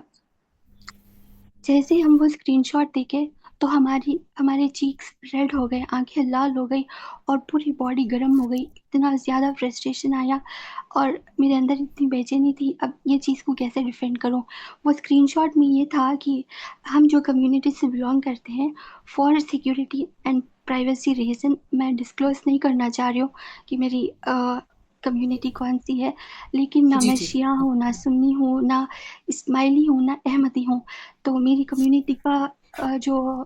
جیسے ہم وہ اسکرین شاٹ دیکھے تو ہمارے چیکس ریڈ ہو گئے، آنکھیں لال ہو گئی اور پوری باڈی گرم ہو گئی. اتنا زیادہ فرسٹریشن آیا اور میرے اندر اتنی بے چینی تھی، اب یہ چیز کو کیسے ڈیفینڈ کروں. وہ اسکرین شاٹ میں یہ تھا کہ ہم جو کمیونٹی سے بلانگ کرتے ہیں، for security and privacy reason میں ڈسکلوز نہیں کرنا چاہ رہی ہوں کہ میری کمیونٹی کون سی ہے، لیکن نہ جی میں جی. شیعہ ہوں، نہ سنی ہوں، نہ اسماعیلی ہوں، نہ احمدی ہوں. تو میری کمیونٹی کا جو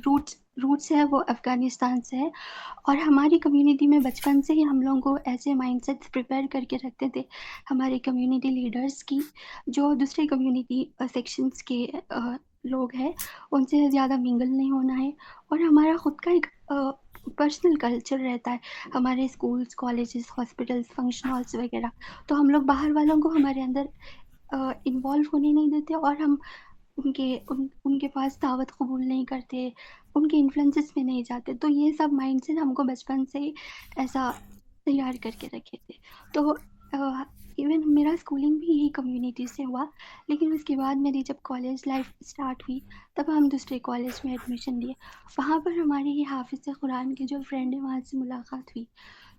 روٹس ہے وہ افغانستان سے ہے، اور ہماری کمیونٹی میں بچپن سے ہی ہم لوگوں کو ایسے مائنڈ سیٹس پریپیئر کر کے رکھتے تھے ہمارے کمیونٹی لیڈرز کی، جو دوسرے کمیونٹی سیکشنز کے لوگ ہیں ان سے زیادہ منگل نہیں ہونا ہے، اور ہمارا خود کا ایک پرسنل کلچر رہتا ہے ہمارے schools, colleges, hospitals, function halls وغیرہ. تو ہم لوگ باہر والوں کو ہمارے اندر انوالو ہونے نہیں دیتے، اور ہم ان کے پاس دعوت قبول نہیں کرتے، ان کے انفلوئنسز میں نہیں جاتے. تو یہ سب مائنڈ سیٹ ہم کو بچپن سے ہی ایسا تیار کر کے رکھے تھے. تو ایون میرا اسکولنگ بھی یہی کمیونٹی سے ہوا، لیکن اس کے بعد میری جب کالج لائف اسٹارٹ ہوئی تب ہم دوسرے کالج میں ایڈمیشن لیے. وہاں پر ہماری یہ حافظ قرآن کے جو فرینڈ ہیں وہاں سے ملاقات ہوئی.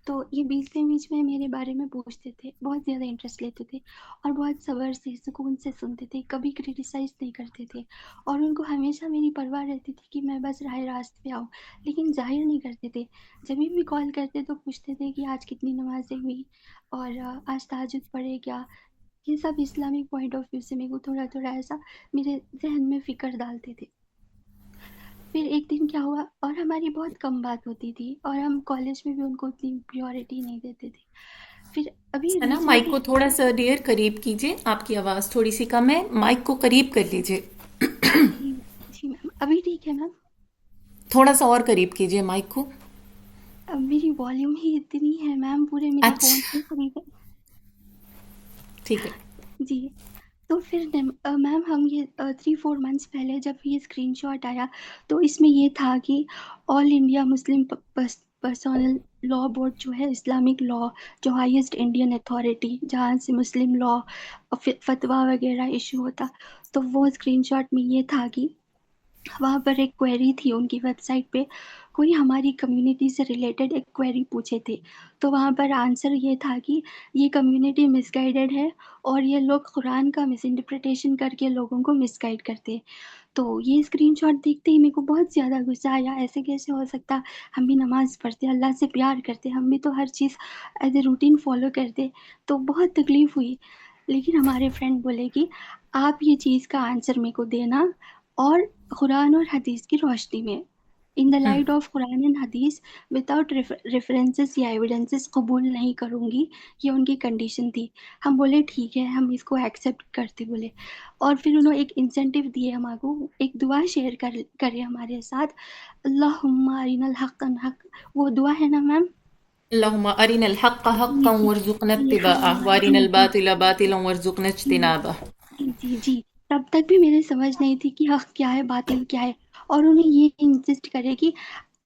تو یہ بیچ میں میرے بارے میں پوچھتے تھے، بہت زیادہ انٹرسٹ لیتے تھے اور بہت صبر سے، سکون سے سنتے تھے، کبھی کرٹیسائز نہیں کرتے تھے، اور ان کو ہمیشہ میری پرواہ رہتی تھی کہ میں بس راہ راست پہ آؤں، لیکن ظاہر نہیں کرتے تھے. جب بھی کال کرتے تو پوچھتے تھے کہ آج کتنی نمازیں ہوئی اور آج تہجد پڑھے کیا. یہ سب اسلامک پوائنٹ آف ویو سے میرے کو تھوڑا تھوڑا ایسا میرے ذہن میں فکر ڈالتے تھے. پھر ایک دن کیا ہوا، اور ہماری بہت کم بات ہوتی تھی اور ہم کالج میں بھی ان کو اتنی پریورٹی نہیں دیتے تھے. پھر ابھی ثنا، مائک ریسنٹلی کو تھوڑا سا ڈیئر قریب کیجیے، آپ کی آواز تھوڑی سی کم ہے، مائک کو قریب کر لیجیے. جی جی میم، ابھی ٹھیک ہے میم؟ تھوڑا سا اور قریب کیجیے مائک کو. اب میری والیوم ہی اتنی ہے میم، پورے میرے فون اچھا، سے قریب ہے. ٹھیک ہے. جی. تو پھر میم ہم یہ 3-4 منتھس پہلے جب یہ اسکرین شاٹ آیا تو اس میں یہ تھا کہ آل انڈیا مسلم پرسنل لا بورڈ جو ہے، اسلامک لا جو ہائیسٹ انڈین اتھارٹی جہاں سے مسلم لا فتویٰ وغیرہ ایشو ہوتا، تو وہ اسکرین شاٹ میں یہ تھا کہ وہاں پر ایک کوئری تھی ان کی ویب سائٹ پہ. کوئی ہماری کمیونٹی سے ریلیٹڈ ایک کوئری پوچھے تھے، تو وہاں پر آنسر یہ تھا کہ یہ کمیونٹی مس گائیڈڈ ہے اور یہ لوگ قرآن کا مس انٹرپریٹیشن کر کے لوگوں کو مس گائیڈ کرتے ہیں۔ تو یہ اسکرین شاٹ دیکھتے ہی میرے کو بہت زیادہ غصہ آیا، ایسے کیسے ہو سکتا؟ ہم بھی نماز پڑھتے، اللہ سے پیار کرتے، ہم بھی تو ہر چیز ایز اے روٹین فالو کرتے، تو بہت تکلیف ہوئی۔ لیکن ہمارے فرینڈ بولے کہ آپ یہ چیز کا آنسر میرے کو دینا، اور قرآن اور حدیث کی روشنی میں، in the light of Quran and hadith, without references یا ایویڈنسز قبول نہیں کروں گی، یہ ان کی کنڈیشن تھی۔ ہم بولے ٹھیک ہے، ہم اس کو ایکسیپٹ کرتے بولے، اور پھر انہوں ایک انسینٹیو دیے ہمارے کو، ایک دعا شیئر کرے ہمارے ساتھ، اللہم ارنا الحق حق، وہ دعا ہے نا میم؟ اللهم أرنا الحق جی حقا جی وارزقنا جی، ہاں اتباعه ہاں جی وأرنا جی الباطل باطلا وارزقنا جی اجتنابه۔ جی جی جی، تب تک بھی میرے سمجھ نہیں تھی کہ حق کیا ہے باطل کیا ہے، اور انہیں یہ انسسٹ کرے کہ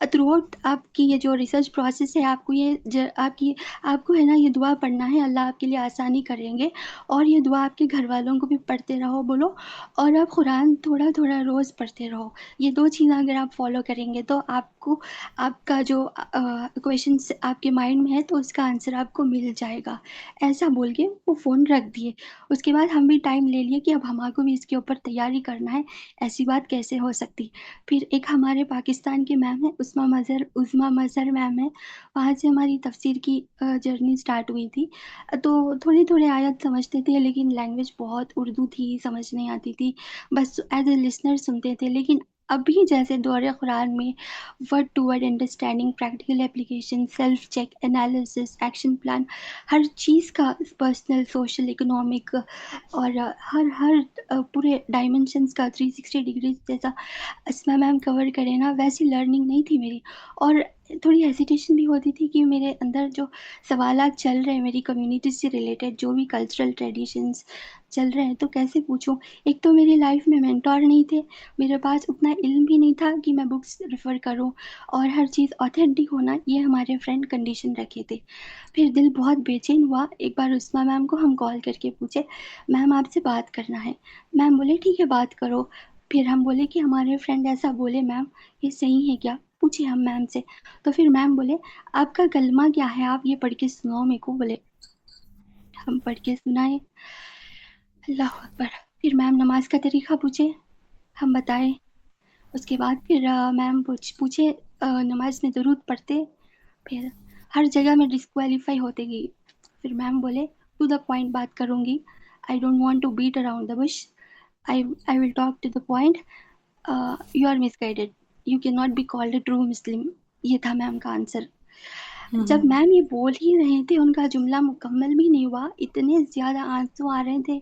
تھرو آؤٹ آپ کی یہ جو ریسرچ پروسیس ہے، آپ کو یہ آپ کو ہے نا یہ دعا پڑھنا ہے، اللہ آپ کے لیے آسانی کریں گے، اور یہ دعا آپ کے گھر والوں کو بھی پڑھتے رہو بولو، اور آپ قرآن تھوڑا تھوڑا روز پڑھتے رہو۔ یہ دو چیزیں اگر آپ فالو کریں گے تو آپ کو آپ کا جو کویشچنس آپ کے مائنڈ میں ہے تو اس کا آنسر آپ کو مل جائے گا، ایسا بول کے وہ فون رکھ دیے۔ اس کے بعد ہم بھی ٹائم لے لیے کہ اب ہمارے کو بھی اس کے اوپر تیاری کرنا ہے، ایسی بات کیسے ہو سکتی۔ پھر ایک ہمارے پاکستان کے میم ہیں، عظما مظہر میم ہے، وہاں سے ہماری تفسیر کی جرنی سٹارٹ ہوئی تھی۔ تو تھوڑے تھوڑے آیت سمجھتے تھے، لیکن لینگویج بہت اردو تھی، سمجھ نہیں آتی تھی، بس ایز اے لسنر سنتے تھے۔ لیکن ابھی جیسے دور قرآن میں word to word understanding, practical application, self check, analysis, action plan, ہر چیز کا پرسنل، سوشل، اکنامک، اور ہر پورے ڈائمنشنس کا 360 ڈگریز جیسا اسما میم کور کرے نا، ویسی لرننگ نہیں تھی میری، اور تھوڑی ہیسیٹیشن بھی ہوتی تھی کہ میرے اندر جو سوالات چل رہے ہیں میری کمیونٹی سے ریلیٹڈ، جو بھی کلچرل ٹریڈیشنس چل رہے ہیں، تو کیسے پوچھوں۔ ایک تو میری لائف میں مینٹور نہیں تھے، میرے پاس اتنا علم بھی نہیں تھا کہ میں بکس ریفر کروں، اور ہر چیز آتھینٹک ہونا، یہ ہمارے فرینڈ کنڈیشن رکھے تھے۔ پھر دل بہت بے چین ہوا، ایک بار عثما میم کو ہم کال کر کے پوچھے، میم آپ سے بات کرنا ہے۔ میم بولے ٹھیک ہے بات کرو۔ پھر ہم بولے کہ ہمارے فرینڈ ایسا بولے، میم یہ صحیح ہے کیا؟ پوچھے ہم میم سے، تو پھر میم بولے آپ کا کلمہ کیا ہے، آپ یہ پڑھ کے سناؤ میرے کو۔ بولے ہم پڑھ کے سنائے، اللہ اکبر۔ پھر میم نماز کا طریقہ پوچھے، ہم بتائے۔ اس کے بعد پھر میم پوچھے نماز میں درود پڑھتے، پھر ہر جگہ میں ڈسکوالیفائی ہوتے گئی۔ پھر میم بولے ٹو دا پوائنٹ بات کروں گی، I don't want to beat around the bush, I will talk to the point. You are misguided. You cannot be called a true Muslim. یہ تھا میم کا آنسر۔ جب میم یہ بول ہی رہے تھے، ان کا جملہ مکمل بھی نہیں ہوا، اتنے زیادہ آنسو آ رہے تھے،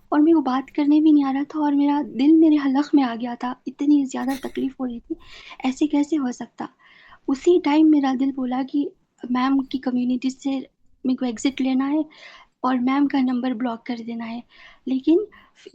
اور میرے کو بات کرنے بھی نہیں آ رہا تھا، اور میرا دل میرے حلق میں آ گیا تھا، اتنی زیادہ تکلیف ہو رہی تھی، ایسے کیسے ہو سکتا۔ اسی ٹائم میرا دل بولا کہ میم کی کمیونٹی سے میرے کو ایگزٹ لینا ہے، اور میم کا نمبر بلاک کر دینا ہے۔ لیکن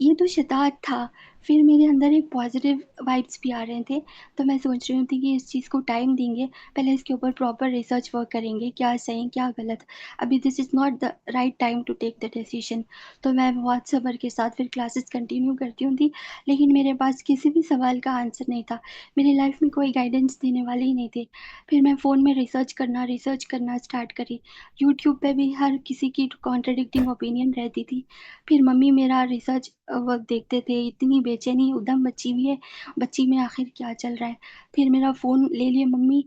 یہ تو شتات تھا، پھر میرے اندر ایک پازیٹیو وائبس بھی آ رہے تھے، تو میں سوچ رہی تھی کہ اس چیز کو ٹائم دیں گے، پہلے اس کے اوپر پراپر ریسرچ ورک کریں گے، کیا صحیح کیا غلط، ابھی this is not the right time to take the decision. تو میں بہت صبر کے ساتھ پھر کلاسز کنٹینیو کرتی ہوں تھی، لیکن میرے پاس کسی بھی سوال کا آنسر نہیں تھا، میری لائف میں کوئی گائیڈنس دینے والے ہی نہیں تھے۔ پھر میں فون میں ریسرچ کرنا اسٹارٹ کری، یوٹیوب پہ بھی ہر کسی کی کانٹرڈکٹنگ اوپینین رہتی تھی۔ پھر ممی میرا ریسرچ ورک دیکھتے تھے، اتنی بے چینی ادھم بچی ہوئی ہے، بچی میں آخر کیا چل رہا ہے۔ پھر میرا فون لے لیے ممی،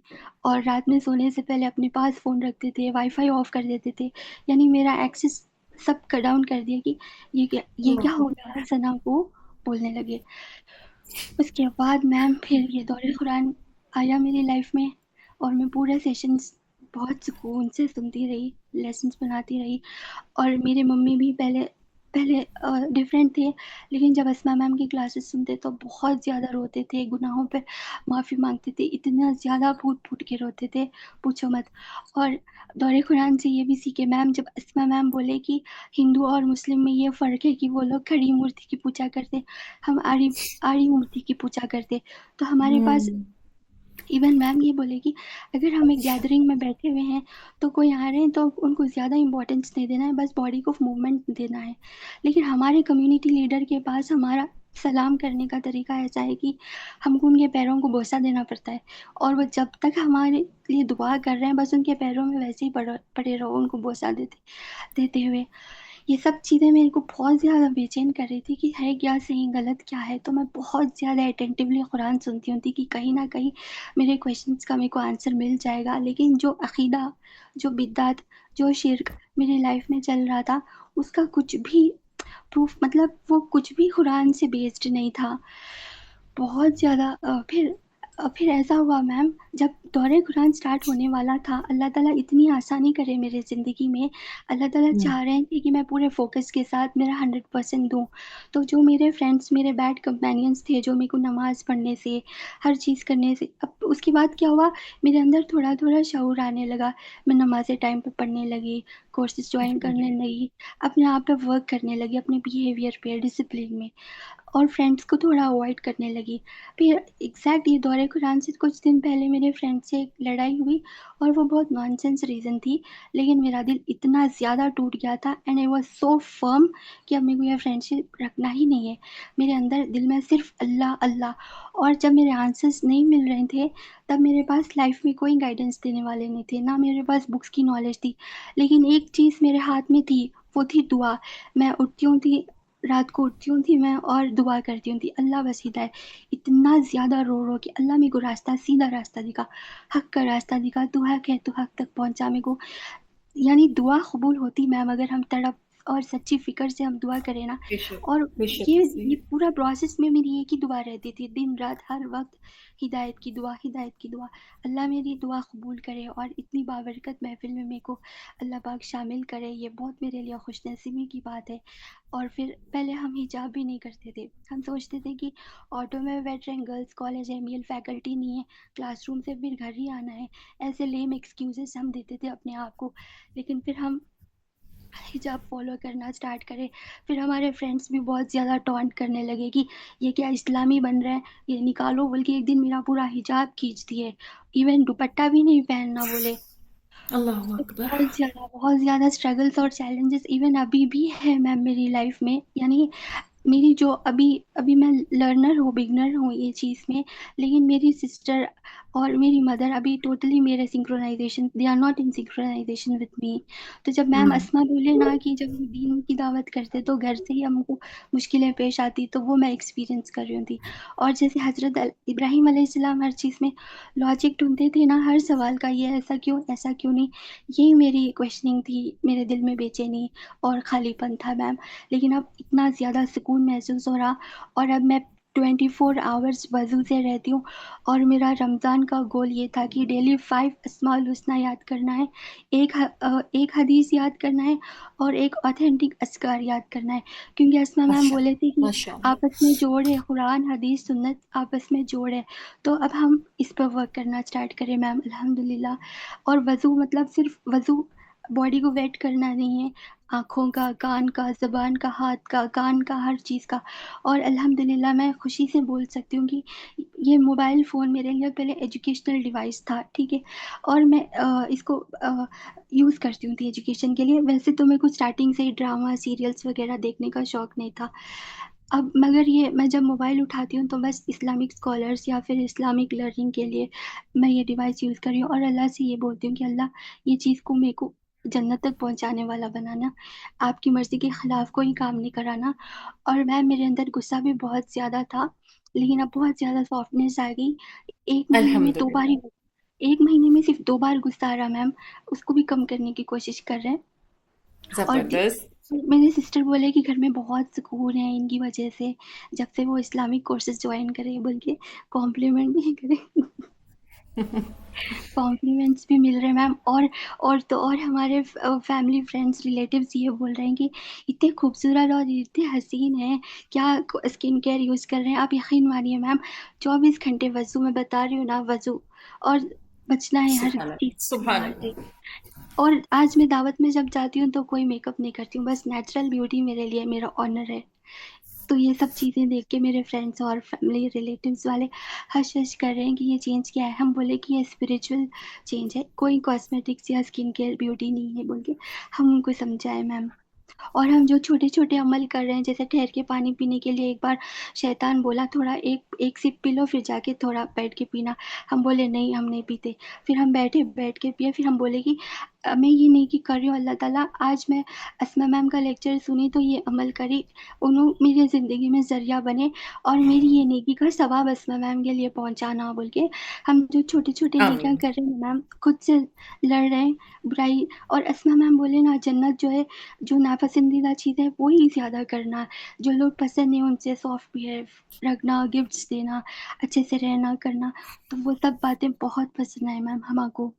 اور رات میں سونے سے پہلے اپنے پاس فون رکھتے تھے، وائی فائی آف کر دیتے تھے، یعنی میرا ایکسس سب کٹ ڈاؤن کر دیا کہ یہ کیا ہو گیا، ثنا کو بولنے لگے۔ اس کے بعد میم پھر یہ دور قرآن آیا میری لائف میں، اور میں پورے سیشنز بہت سکون سے سنتی رہی، لیسنس بناتی رہی، اور میرے ممی بھی پہلے ڈفرینٹ تھے، لیکن جب اسما میم کی کلاسز سنتے تو بہت زیادہ روتے تھے، گناہوں پہ معافی مانگتے تھے، اتنا زیادہ پھوٹ کے روتے تھے پوچھو مت۔ اور دور قرآن سے یہ بھی سیکھے میم، جب اسما میم بولے کہ ہندو اور مسلم میں یہ فرق ہے کہ وہ لوگ کھڑی مورتی کی پوجا کرتے، ہم آڑی مورتی کی پوجا کرتے، تو ہمارے پاس ایون میم یہ بولے کہ اگر ہم ایک گیدرنگ میں بیٹھے ہوئے ہیں تو کوئی آ رہے ہیں تو ان کو زیادہ امپورٹنس نہیں دینا ہے، بس باڈی کو موومنٹ دینا ہے، لیکن ہمارے کمیونٹی لیڈر کے پاس ہمارا سلام کرنے کا طریقہ ایسا ہے کہ ہم کو ان کے پیروں کو بوسہ دینا پڑتا ہے، اور وہ جب تک ہمارے لیے دعا کر رہے ہیں بس ان کے پیروں میں ویسے ہی پڑے رہو، ان کو بوسہ دیتے ہوئے۔ یہ سب چیزیں میرے کو بہت زیادہ بے چین کر رہی تھی کہ ہے کیا صحیح غلط کیا ہے، تو میں بہت زیادہ اٹینٹیولی قرآن سنتی ہوں کہ کہیں نہ کہیں میرے کویشچنس کا میرے کو آنسر مل جائے گا، لیکن جو عقیدہ، جو بدعت، جو شرک میری لائف میں چل رہا تھا اس کا کچھ بھی پروف، مطلب وہ کچھ بھی قرآن سے بیسڈ نہیں تھا۔ بہت زیادہ پھر ایسا ہوا میم، جب دور قرآن سٹارٹ ہونے والا تھا، اللہ تعالیٰ اتنی آسانی کرے میرے زندگی میں، اللہ تعالیٰ چاہ رہے ہیں کہ میں پورے فوکس کے ساتھ میرا 100% دوں، تو جو میرے فرینڈس، میرے بیڈ کمپینینس تھے جو میرے کو نماز پڑھنے سے، ہر چیز کرنے سے، اب اس کے بعد کیا ہوا، میرے اندر تھوڑا تھوڑا شعور آنے لگا، میں نمازیں ٹائم پہ پڑھنے لگی، کورسز جوائن کرنے لگی، اپنے آپ پہ ورک کرنے لگی، اپنے بیہیویئر پہ، ڈسپلن میں، اور فرینڈس کو تھوڑا اوائڈ کرنے لگی۔ پھر ایگزیکٹ یہ دور قرآن سے کچھ دن پہلے میرے فرینڈ سے ایک لڑائی ہوئی، اور وہ بہت نان سینس ریزن تھی، لیکن میرا دل اتنا زیادہ ٹوٹ گیا تھا، اینڈ آئی واز سو فرم کہ اب میرے کو یہ فرینڈ شپ رکھنا ہی نہیں ہے، میرے اندر دل میں صرف اللہ اللہ۔ اور جب میرے آنسرس نہیں مل رہے تھے تب میرے پاس لائف میں کوئی گائیڈنس دینے والے نہیں تھے، نہ میرے پاس بکس کی نالج تھی، لیکن ایک چیز میرے ہاتھ میں تھی، وہ تھی دعا۔ میں اٹھتی ہوں تھی، رات کو اٹھتی ہوں تھی میں اور دعا کرتی ہوں تھی، اللہ بس ہدایت، اتنا زیادہ رو کہ اللہ میرے کو راستہ، سیدھا راستہ دکھا، حق کا راستہ دکھا، تو حق ہے، تو حق تک پہنچا میرے کو۔ یعنی دعا قبول ہوتی میم اگر ہم تڑپ اور سچی فکر سے ہم دعا کریں نا۔ بے شک، اور بے شک، یہ پورا پروسیس میں میری ایک ہی دعا رہتی تھی، دن رات ہر وقت، ہدایت کی دعا، ہدایت کی دعا۔ اللہ میری دعا قبول کرے اور اتنی بابرکت محفل میں میرے کو اللہ پاک شامل کرے، یہ بہت میرے لیے خوش نصیبی کی بات ہے۔ اور پھر پہلے ہم حجاب بھی نہیں کرتے تھے، ہم سوچتے تھے کہ آٹو میں بیٹھ رہے ہیں، گرلس کالج ہے، میل فیکلٹی نہیں ہے، کلاس روم سے پھر گھر ہی آنا ہے، ایسے لیم ایکسکیوزز ہم دیتے تھے اپنے آپ کو۔ لیکن پھر ہم حجاب فالو کرنا اسٹارٹ کرے، پھر ہمارے فرینڈس بھی بہت زیادہ ٹونٹ کرنے لگے کہ یہ کیا اسلامی بن رہا ہے، یہ نکالو، بلکہ ایک دن میرا پورا حجاب کھینچ دیے، ایون دوپٹہ بھی نہیں پہننا بولے۔ اللہ اکبر۔ بہت زیادہ اسٹرگلس اور چیلنجز ایون ابھی بھی ہے میم میری لائف میں، یعنی میری جو ابھی میں لرنر ہوں، بگنر ہوں یہ چیز میں، لیکن میری سسٹر اور میری مدر ابھی ٹوٹلی میرے synchronisation, they are not in synchronisation with me. تو جب میم اسما بولے نا کہ جب ہم دین کی دعوت کرتے تو گھر سے ہی ہم کو مشکلیں پیش آتی، تو وہ میں ایکسپیرینس کر رہی ہوں تھی۔ اور جیسے حضرت ابراہیم علیہ السلام ہر چیز میں لاجک ڈھونڈتے تھے نا، ہر سوال کا، یہ ایسا کیوں، ایسا کیوں نہیں، یہی میری کویشچننگ تھی، میرے دل میں بے چینی اور خالی پن تھا میم۔ لیکن اب اتنا زیادہ سکون محسوس ہو رہا، اور اب میں 24 آورس وضو سے رہتی ہوں، اور میرا رمضان کا گول یہ تھا کہ ڈیلی 5 اسماء الحسنہ یاد کرنا ہے، ایک حدیث یاد کرنا ہے، اور ایک آتھینٹک اذکار یاد کرنا ہے، کیونکہ اسما میم ماشاء بولے تھے کہ ماشاء اللہ۔ آپس میں جوڑ ہے، قرآن حدیث سنت آپس میں جوڑ ہے، تو اب ہم اس پر ورک کرنا اسٹارٹ کریں میم الحمدللہ۔ اور وضو مطلب صرف وضو باڈی کو ویٹ کرنا نہیں ہے، آنکھوں کا، کان کا، زبان کا، ہاتھ کا، کان کا، ہر چیز کا۔ اور الحمدللہ میں خوشی سے بول سکتی ہوں کہ یہ موبائل فون میرے لیے پہلے ایجوکیشنل ڈیوائس تھا، ٹھیک ہے، اور میں اس کو یوز کرتی ہوں تھی ایجوکیشن کے لیے۔ ویسے تو میرے کو اسٹارٹنگ سے ہی ڈرامہ، سیریلس وغیرہ دیکھنے کا شوق نہیں تھا، اب مگر یہ میں جب موبائل اٹھاتی ہوں تو بس اسلامک اسکالرس یا پھر اسلامک لرننگ کے لیے میں یہ ڈیوائس یوز کر رہی ہوں، اور اللہ سے یہ بولتی ہوں کہ اللہ یہ چیز کو میرے کو جنت تک پہنچانے والا بنانا، آپ کی مرضی کے خلاف کوئی کام نہیں کرانا۔ اور میم میرے اندر غصہ بھی بہت زیادہ تھا، لیکن اب بہت زیادہ سافٹنیس آ گئی، ایک مہینے میں 2 بار الحمدللہ۔ ہی، ایک مہینے میں صرف 2 بار غصہ آ رہا میم، اس کو بھی کم کرنے کی کوشش کر رہے ہیں۔ اور زبردست۔ میرے سسٹر بولے کہ گھر میں بہت سکون ہے ان کی وجہ سے، جب سے وہ اسلامک کورسز جوائن کرے، بلکہ کمپلیمنٹ بھی کرے، کمپلیمنٹس بھی مل رہے ہیں میم۔ اور ہمارے فیملی فرینڈس ریلیٹیوز یہ بول رہے ہیں کہ اتنے خوبصورت اور اتنے حسین ہیں، کیا اسکن کیئر یوز کر رہے ہیں؟ آپ یقین مانیے میم 24 گھنٹے وضو، میں بتا رہی ہوں نا، وضو، اور بچنا ہے ہر سبحان اللہ، چیز سبحان سے۔ اللہ۔ اور آج میں دعوت میں جب جاتی ہوں تو کوئی میک اپ نہیں کرتی ہوں، بس نیچرل بیوٹی میرے لیے میرا آنر ہے۔ تو یہ سب چیزیں دیکھ کے میرے فرینڈس اور فیملی ریلیٹیوز والے ہش ہش کر رہے ہیں کہ یہ چینج کیا ہے، ہم بولے کہ یہ اسپریچول چینج ہے، کوئی کاسمیٹکس یا اسکن کیئر بیوٹی نہیں ہے، بول کے ہم ان کو سمجھائے میم۔ اور ہم جو چھوٹے چھوٹے عمل کر رہے ہیں، جیسے ٹھہر کے پانی پینے کے لیے ایک بار شیطان بولا تھوڑا ایک سپ پی لو، پھر جا کے تھوڑا بیٹھ کے پینا. ہم بولے نہیں، ہم نہیں پیتے. پھر ہم بیٹھ کے پیے. پھر ہم بولے کہ میں یہ نیکی کر رہی ہوں اللہ تعالیٰ، آج میں اسما میم کا لیکچر سنی تو یہ عمل کری، انہوں میری زندگی میں ذریعہ بنے اور میری یہ نیکی کا ثواب اسما میم کے لیے پہنچانا بول کے ہم جو چھوٹی چھوٹی نیکیاں آمین. کر رہے ہیں میم، خود سے لڑ رہے ہیں برائی. اور اسما میم بولے نا، جنت جو ہے، جو ناپسندیدہ چیز ہے وہی زیادہ کرنا، جو لوگ پسند نہیں ان سے سافٹ بیہیو رکھنا، گفٹس دینا، اچھے سے رہنا کرنا، تو وہ سب باتیں بہت پسند آئے میم ہما کو.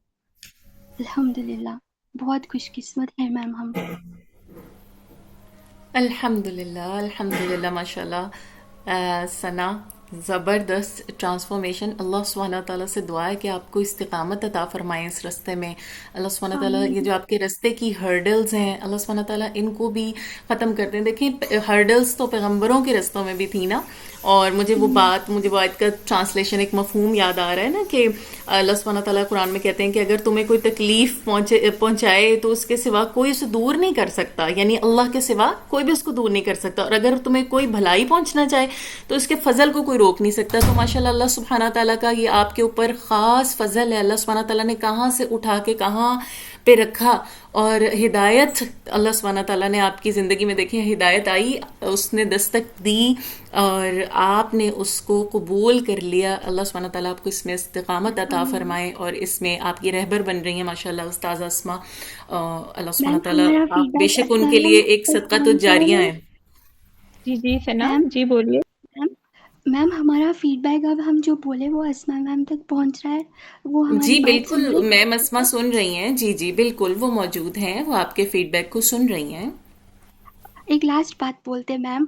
الحمدللہ بہت خوش قسمت ہے میم ہم. الحمد للہ، الحمد للہ، ماشاء اللہ. ثنا، زبردست ٹرانسفارمیشن. اللہ سبحانہ تعالیٰ سے دعا ہے کہ آپ کو استقامت عطا فرمائیں اس رستے میں. اللہ سبحانہ تعالیٰ یہ آمین. جو آپ کے رستے کی ہرڈلز ہیں، اللہ سبحانہ تعالیٰ ان کو بھی ختم کر دیں. دیکھیں، ہرڈلز تو پیغمبروں کے رستوں میں بھی تھی نا. اور مجھے وہ آیت کا ٹرانسلیشن، ایک مفہوم یاد آ رہا ہے نا کہ اللہ سبحانہ تعالیٰ قرآن میں کہتے ہیں کہ اگر تمہیں کوئی تکلیف پہنچائے تو اس کے سوا کوئی اسے دور نہیں کر سکتا، یعنی اللہ کے سوا کوئی بھی اس کو دور نہیں کر سکتا. اور اگر تمہیں کوئی بھلائی پہنچنا چاہے تو اس کے فضل کو کوئی روک نہیں سکتا. تو ماشاءاللہ اللہ سبحانہ تعالیٰ کا یہ آپ کے اوپر خاص فضل ہے. اللہ سبحانہ تعالیٰ نے کہاں سے اٹھا کے کہاں پہ رکھا، اور ہدایت اللہ سبحانہ تعالیٰ نے آپ کی زندگی میں، دیکھیں ہدایت آئی، اس نے دستک دی اور آپ نے اس کو قبول کر لیا. اللہ سبحانہ تعالیٰ آپ کو اس میں استقامت عطا فرمائے اور اس میں آپ کی رہبر بن رہی ہیں ماشاءاللہ استاذہ اسما. اللہ میم سبحانہ تعالیٰ ہمارا آپ فیڈ بے بیک شک ان اسما کے لیے میم ایک تک صدقہ تو پہنچ رہا جاریہ ہے. ہیں. جی جی ثنا، میم جی بولیے. میم میم ہمارا فیڈ بیک اب ہم جو بولے وہ اسما میم تک پہنچ رہا ہے، وہ جی ہماری بات بالکل، سن رہی میم اسما سن رہی ہیں. جی جی بالکل، وہ موجود ہیں، وہ آپ کے فیڈ بیک کو سن رہی ہیں. ایک لاسٹ بات بولتے میم.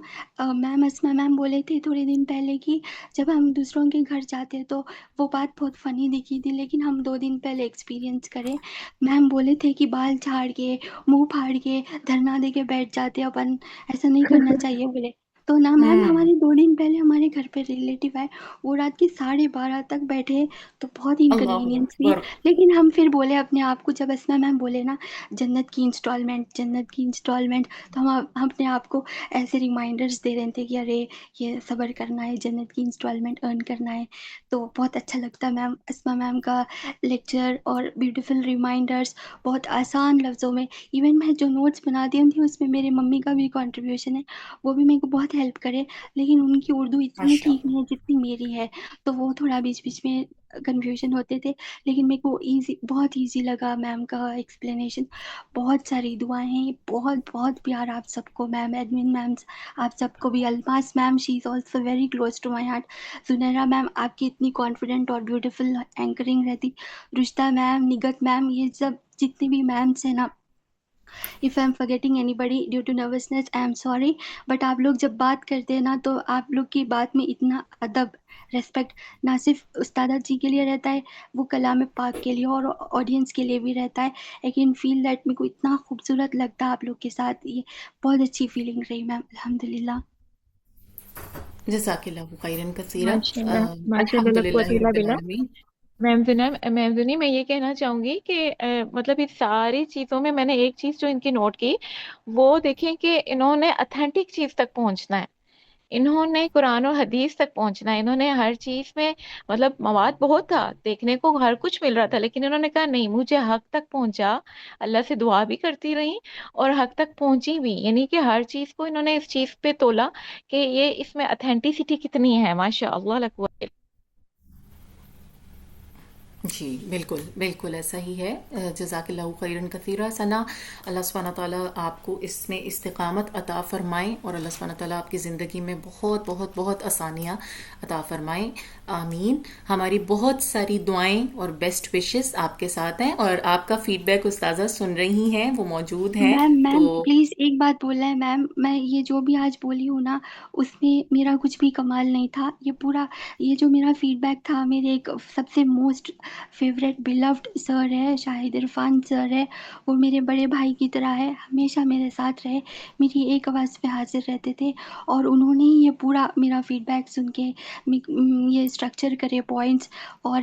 میم اسما میم بولے تھے تھوڑے دن پہلے کہ جب ہم دوسروں کے گھر جاتے تو وہ بات بہت فنی دکھی تھی، لیکن ہم 2 دن پہلے ایکسپیرینس کرے. میم بولے تھے کہ بال جھاڑ کے، منہ پھاڑ کے دھرنا دے کے بیٹھ جاتے اپن، ایسا نہیں کرنا چاہیے بولے. تو نا میم ہمارے 2 دن پہلے ہمارے گھر پہ ریلیٹیو آئے، وہ رات کے 12:30 تک بیٹھے، تو بہت اللہ انکنوینئنس ہوئی. اکبر. لیکن ہم پھر بولے اپنے آپ کو، جب اسما میم بولے نا جنت کی انسٹالمنٹ، جنت کی انسٹالمنٹ، تو ہم اپنے آپ کو ایسے ریمائنڈرز دے رہے تھے کہ ارے یہ صبر کرنا ہے، جنت کی انسٹالمنٹ ارن کرنا ہے. تو بہت اچھا لگتا میم اسما میم کا لیکچر اور بیوٹیفل ریمائنڈرز بہت آسان لفظوں میں. ایون میں جو نوٹس بناتی ہوں تھی اس میں میرے ممی کا بھی کنٹریبیوشن ہے، وہ بھی میرے کو بہت ہیلپ کرے، لیکن ان کی اردو اتنی ماشاء ٹھیک اللہ. نہیں ہے جتنی میری ہے، تو وہ تھوڑا بیچ بیچ میں کنفیوژن ہوتے تھے. لیکن میرے کو بہت ایزی لگا میم کا ایکسپلینیشن. بہت ساری دعائیں ہیں، بہت بہت پیار آپ سب کو میم، ایڈمن میم آپ سب کو بھی. Almas ma'am she is also very close to my heart. Zunaira ma'am آپ کی اتنی کانفیڈنٹ اور بیوٹیفل اینکرنگ رہتی. رشتہ میم، نگت میم، یہ سب جتنی بھی میمس ہیں نا، if I'm forgetting anybody due to nervousness I am sorry. But آپ لوگ جب بات کرتے ہیں نا تو آپ لوگ کی بات میں اتنا ادب، ریسپیکٹ نہ صرف استادہ جی کے لیے رہتا ہے، وہ کلام پاک کے لیے اور آڈینس کے لیے بھی رہتا ہے. I can feel that. میرے کو اتنا خوبصورت لگتا ہے آپ لوگ کے ساتھ، یہ بہت اچھی فیلنگ رہی میم. الحمدللہ. جزاک اللہ خیرن کثیرہ. ماشاء اللہ، ماشاء الحمد اللہ، لا قوت للہ الا رب باللہ. العالمین. میم زنی، میں یہ کہنا چاہوں گی کہ مطلب اس ساری چیزوں میں نے ایک چیز جو ان کی نوٹ کی، وہ دیکھیں کہ انہوں نے اتھینٹک چیز تک پہنچنا ہے، انہوں نے قرآن و حدیث تک پہنچنا ہے. انہوں نے ہر چیز میں مطلب مواد بہت تھا، دیکھنے کو ہر کچھ مل رہا تھا، لیکن انہوں نے کہا نہیں، مجھے حق تک پہنچا. اللہ سے دعا بھی کرتی رہی اور حق تک پہنچی بھی، یعنی کہ ہر چیز کو انہوں نے اس چیز پہ تولا کہ یہ اس میں اتھینٹسٹی کتنی ہے. ماشاء اللہ، لا قوت الا جی بالکل بالکل ایسا ہی ہے. جزاک اللہ خیرن کثیرہ. ثنا، اللہ سبحانہ تعالیٰ آپ کو اس میں استقامت عطا فرمائیں اور اللہ سبحانہ تعالیٰ آپ کی زندگی میں بہت بہت بہت آسانیاں عطا فرمائیں. آمین. ہماری بہت ساری دعائیں اور بیسٹ وشز آپ کے ساتھ ہیں، اور آپ کا فیڈ بیک استاذہ سن رہی ہیں، وہ موجود ہیں. میم تو پلیز ایک بات بولنا ہے میم. میں یہ جو بھی آج بولی ہوں نا، اس میں میرا کچھ بھی کمال نہیں تھا. یہ پورا یہ جو میرا فیڈ بیک تھا، میرے ایک سب سے موسٹ فیوریٹ بلوڈ سر ہے، شاہد عرفان سر ہے. وہ میرے بڑے بھائی کی طرح ہے، ہمیشہ میرے ساتھ رہے، میری ایک آواز پہ حاضر رہتے تھے. اور انہوں نے یہ پورا میرا فیڈ بیک سن کے یہ اسٹرکچر کرے پوائنٹس، اور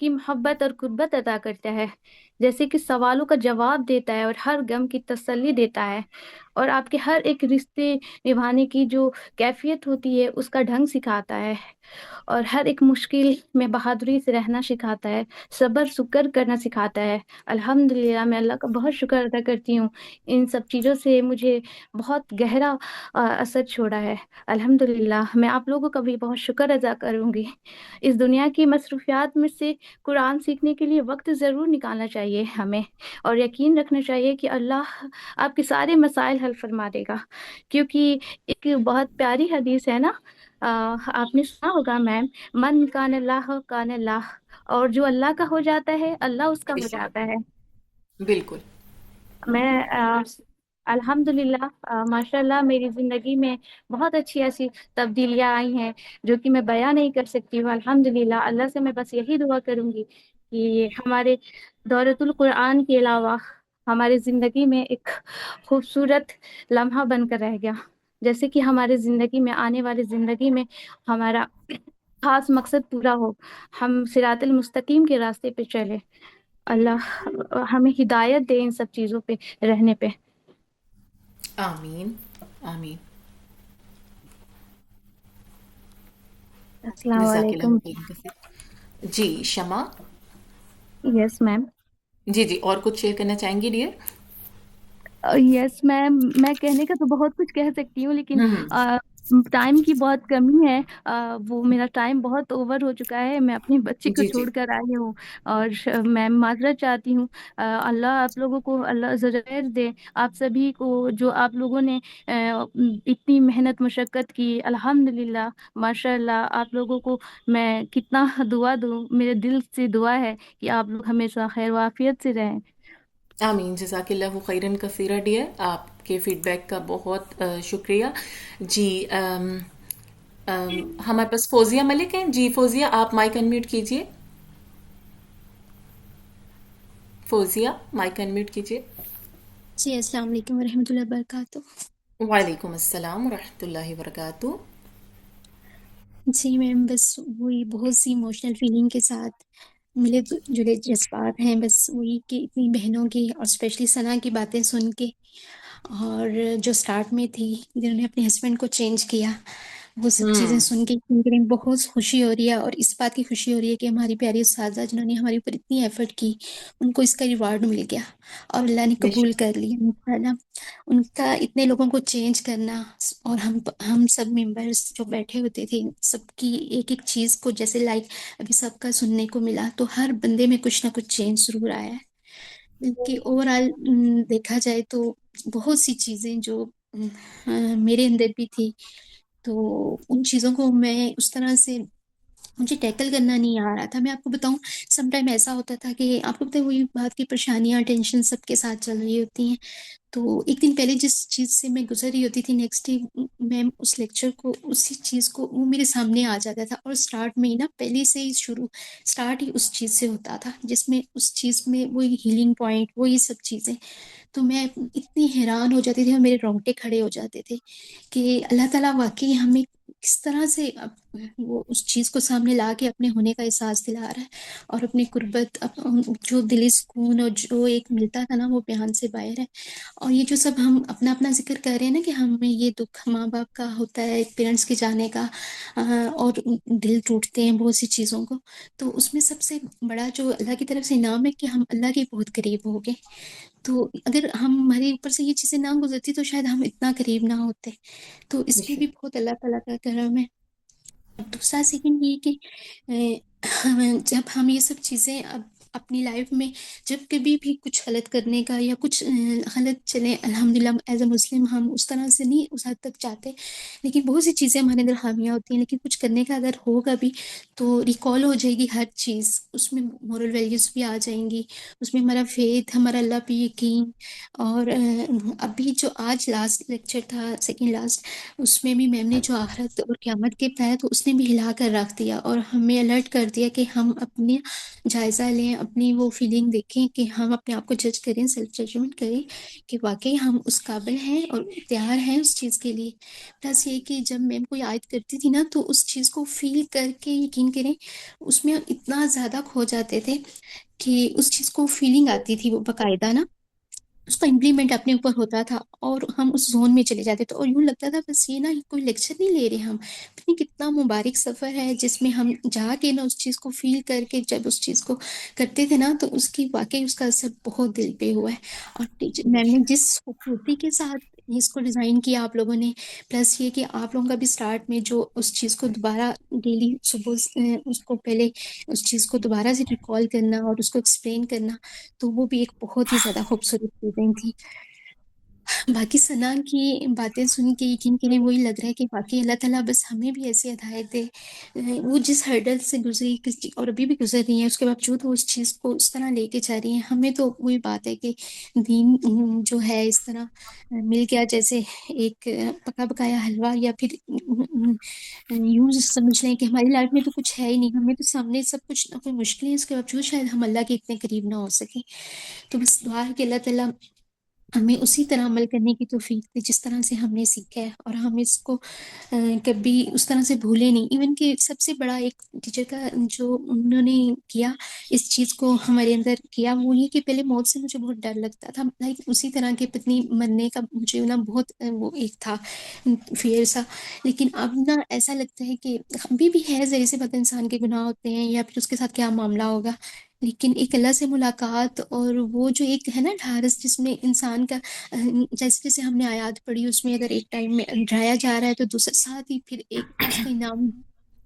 کی محبت اور قربت عطا کرتا ہے، جیسے کہ سوالوں کا جواب دیتا ہے اور ہر غم کی تسلی دیتا ہے، اور آپ کے ہر ایک رشتے نبھانے کی جو کیفیت ہوتی ہے اس کا ڈھنگ سکھاتا ہے، اور ہر ایک مشکل میں بہادری سے رہنا سکھاتا ہے، صبر شکر کرنا سکھاتا ہے۔ الحمدللہ، میں اللہ کا بہت شکر ادا کرتی ہوں، ان سب چیزوں سے مجھے بہت گہرا اثر چھوڑا ہے۔ الحمدللہ، میں آپ لوگوں کا بھی بہت شکر ادا کروں گی۔ اس دنیا کی مصروفیات میں سے قرآن سیکھنے کے لیے وقت ضرور نکالنا چاہیے ہمیں، اور یقین رکھنا چاہیے کہ اللہ آپ کے سارے مسائل حل فرما دے گا، کیونکہ ایک بہت پیاری حدیث ہے نا، آپ نے سنا ہوگا میم، من کان اللہ، اور جو اللہ کا ہو جاتا ہے اللہ اس کا ہو بالکل جاتا ہے۔ بالکل میں الحمدللہ، ماشاء اللہ میری زندگی میں بہت اچھی ایسی تبدیلیاں آئی ہیں جو کہ میں بیان نہیں کر سکتی ہوں۔ الحمدللہ، اللہ سے میں بس یہی دعا کروں گی کہ ہمارے دورۃ القرآن کے علاوہ ہماری زندگی میں ایک خوبصورت لمحہ بن کر رہ گیا، جیسے کہ ہمارے زندگی میں آنے والی زندگی میں ہمارا خاص مقصد پورا ہو، ہم صراط المستقیم کے راستے پہ چلے۔ اللہ ہمیں ہدایت دے ان سب چیزوں پہ رہنے پہ۔ آمین آمین۔ السلام جزاک اللہ علیکم۔ خیر کثیر۔ جی شمع، یس میم۔ جی جی، اور کچھ شیئر کرنا چاہیں گی ڈیئر؟ یس میم، میں کہنے کا تو بہت کچھ کہہ سکتی ہوں، لیکن ہوں ٹائم کی بہت کمی ہے، وہ میرا ٹائم بہت اوور ہو چکا ہے، میں اپنے بچے کو جی جی چھوڑ کر آئی ہوں، اور میں معذرت چاہتی ہوں۔ اللہ آپ لوگوں کو اللہ زر دے، آپ سبھی کو جو آپ لوگوں نے اتنی محنت مشقت کی، الحمدللہ ماشاء اللہ، آپ لوگوں کو میں کتنا دعا دوں، میرے دل سے دعا ہے کہ آپ لوگ ہمیشہ خیر و عافیت سے رہیں۔ آمین، جزاک اللہ خیرن کثیرہ ڈیئر، آپ کے فیڈ بیک کا بہت شکریہ۔ جی ہمارے پاس فوزیہ ملک ہیں۔ جی فوزیہ، آپ مائک انمیوٹ کیجئے۔ فوزیہ مائک انمیوٹ کیجئے۔ جی السلام علیکم ورحمۃ اللہ وبرکاتہ۔ وعلیکم السلام ورحمۃ اللہ وبرکاتہ۔ جی میم، بس وہی بہت سی ایموشنل فیلنگ کے ساتھ ملے جلے جذبات ہیں، بس وہی کہ اتنی بہنوں کی اور اسپیشلی ثنا کی باتیں سن کے، اور جو سٹارٹ میں تھی جنہوں نے اپنے ہسبینڈ کو چینج کیا، وہ سب چیزیں سن کے بہت خوشی ہو رہی ہے، اور اس بات کی خوشی ہو رہی ہے کہ ہماری پیاری اساتذہ جنہوں نے ہمارے اوپر اتنی ایفرٹ کی، ان کو اس کا ریوارڈ مل گیا اور اللہ نے بے قبول شک کر لیا انشاءاللہ۔ ان کا اتنے لوگوں کو چینج کرنا، اور ہم سب ممبرس جو بیٹھے ہوتے تھے، سب کی ایک ایک چیز کو، جیسے لائک ابھی سب کا سننے کو ملا، تو ہر بندے میں کچھ نہ کچھ چینج ضرور آیا ہے۔ بلکہ اوور آل دیکھا جائے تو بہت سی چیزیں جو میرے اندر بھی تھی، تو ان چیزوں کو میں اس طرح سے مجھے ٹیکل کرنا نہیں آ رہا تھا۔ میں آپ کو بتاؤں، سم ٹائم ایسا ہوتا تھا کہ آپ کو پتہ ہے وہی بات کی پریشانیاں، ٹینشن سب کے ساتھ چل رہی ہوتی ہیں، تو ایک دن پہلے جس چیز سے میں گزر رہی ہوتی تھی، نیکسٹ ڈے میں اس لیکچر کو، اسی چیز کو، وہ میرے سامنے آ جاتا تھا، اور سٹارٹ میں ہی نا، پہلے سے ہی سٹارٹ ہی اس چیز سے ہوتا تھا، جس میں اس چیز میں وہی ہیلنگ پوائنٹ، وہی سب چیزیں، تو میں اتنی حیران ہو جاتی تھی اور میرے رونگٹے کھڑے ہو جاتے تھے کہ اللہ تعالیٰ واقعی ہمیں کس طرح سے وہ اس چیز کو سامنے لا کے اپنے ہونے کا احساس دلا رہا ہے، اور اپنی قربت، جو دلی سکون اور جو ایک ملتا تھا نا، وہ بیان سے باہر ہے۔ اور یہ جو سب ہم اپنا اپنا ذکر کر رہے ہیں نا، کہ ہمیں یہ دکھ ماں باپ کا ہوتا ہے، پیرنٹس کے جانے کا، اور دل ٹوٹتے ہیں بہت سی چیزوں کو، تو اس میں سب سے بڑا جو اللہ کی طرف سے انعام ہے کہ ہم اللہ کے بہت قریب ہو گئے۔ تو اگر ہمارے اوپر سے یہ چیزیں نہ گزرتی تو شاید ہم اتنا قریب نہ ہوتے، تو بے اس میں بھی شک بہت اللہ تعالیٰ کا کرم ہے۔ دوسرا سیکنڈ یہ کہ جب ہم یہ سب چیزیں اب اپنی لائف میں جب کبھی بھی کچھ غلط کرنے کا یا کچھ غلط چلیں، الحمدللہ ایز اے مسلم ہم اس طرح سے نہیں اس حد تک چاہتے، لیکن بہت سی چیزیں ہمارے اندر خامیاں ہوتی ہیں، لیکن کچھ کرنے کا اگر ہوگا بھی تو ریکال ہو جائے گی ہر چیز، اس میں مورل ویلیوز بھی آ جائیں گی، اس میں ہمارا فیتھ، ہمارا اللہ پہ یقین۔ اور ابھی جو آج لاسٹ لیکچر تھا، سیکنڈ لاسٹ، اس میں بھی میم نے جو آخرت اور قیامت کے بتایا، تو اس نے بھی ہلا کر رکھ دیا اور ہمیں الرٹ کر دیا کہ ہم اپنے جائزہ لیں اپنی وہ فیلنگ دیکھیں کہ ہم اپنے آپ کو جج کریں، سیلف ججمنٹ کریں کہ واقعی ہم اس قابل ہیں اور تیار ہیں اس چیز کے لیے. پلس یہ کہ جب میم کوئی آیت کرتی تھی نا تو اس چیز کو فیل کر کے یقین کریں اس میں اتنا زیادہ کھو جاتے تھے کہ اس چیز کو فیلنگ آتی تھی وہ باقاعدہ نا، اس کا امپلیمنٹ اپنے اوپر ہوتا تھا اور ہم اس زون میں چلے جاتے تھے اور یوں لگتا تھا بس یہ نا کوئی لیکچر نہیں لے رہے ہم. پتہ نہیں کتنا مبارک سفر ہے جس میں ہم جا کے نا اس چیز کو فیل کر کے جب اس چیز کو کرتے تھے نا تو اس کی واقعی اس کا اثر بہت دل پہ ہوا ہے. اور میم نے جس خوبصورتی کے ساتھ اس کو ڈیزائن کیا آپ لوگوں نے، پلس یہ کہ آپ لوگوں کا بھی سٹارٹ میں جو اس چیز کو دوبارہ ڈیلی صبح اس کو پہلے اس چیز کو دوبارہ سے ریکال کرنا اور اس کو ایکسپلین کرنا، تو وہ بھی ایک بہت ہی زیادہ خوبصورت چیزیں تھی. باقی ثنا کی باتیں سن کے یقین کریں وہی لگ رہا ہے کہ واقعی اللہ تعالیٰ بس ہمیں بھی ایسی ہدایت دے. وہ جس ہرڈل سے گزری اور ابھی بھی گزر رہی ہیں اس کے باوجود وہ اس چیز کو اس طرح لے کے جا رہی ہیں. ہمیں تو وہی بات ہے کہ دین جو ہے اس طرح مل گیا جیسے ایک پکا پکایا حلوہ، یا پھر یوں سمجھ لیں کہ ہماری لائف میں تو کچھ ہے ہی نہیں، ہمیں تو سامنے سب کچھ نہ کوئی مشکلیں اس کے باوجود شاید ہم اللہ کے اتنے قریب نہ ہو سکیں. تو بس دعا ہے کہ اللہ تعالیٰ ہمیں اسی طرح عمل کرنے کی توفیق دے جس طرح سے ہم نے سیکھا ہے، اور ہم اس کو کبھی اس طرح سے بھولے نہیں. ایون کہ سب سے بڑا ایک ٹیچر کا جو انہوں نے کیا اس چیز کو ہمارے اندر کیا وہ یہ کہ پہلے موت سے مجھے بہت ڈر لگتا تھا، لائک اسی طرح کے پتنی مرنے کا مجھے نا بہت وہ ایک تھا فیئر سا. لیکن اب نا ایسا لگتا ہے کہ ابھی بھی ہے ذرے سے بد انسان کے گناہ ہوتے ہیں یا پھر اس کے ساتھ کیا معاملہ ہوگا، لیکن ایک اللہ سے ملاقات اور وہ جو ایک ہے نا ڈھارس جس میں انسان کا جیسے جیسے ہم نے آیات پڑھی اس میں اگر ایک ٹائم میں ڈرایا جا رہا ہے تو دوسرے ساتھ ہی پھر ایک اس کا انعام،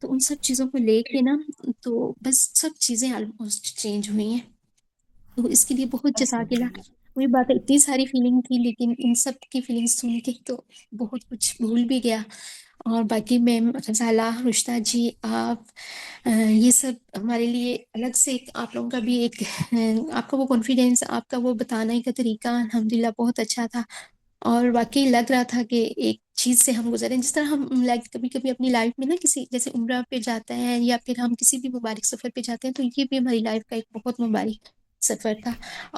تو ان سب چیزوں کو لے کے نا تو بس سب چیزیں آلموسٹ چینج ہوئی ہیں. تو اس کے لیے بہت جزاک اللہ. وہی بات ہے اتنی ساری فیلنگ تھی لیکن ان سب کی فیلنگ سن کے تو بہت کچھ بھول بھی گیا. اور باقی میم رضالہ رشتہ جی آپ یہ سب ہمارے لیے الگ سے آپ لوگوں کا بھی ایک آپ کا وہ کانفیڈینس آپ کا وہ بتانے کا طریقہ الحمدللہ بہت اچھا تھا. اور واقعی لگ رہا تھا کہ ایک چیز سے ہم گزرے جس طرح ہم لائک کبھی کبھی اپنی لائف میں نا کسی جیسے عمرہ پہ جاتے ہیں یا پھر ہم کسی بھی مبارک سفر پہ جاتے ہیں تو یہ بھی ہماری لائف کا ایک بہت مبارک سفر تھا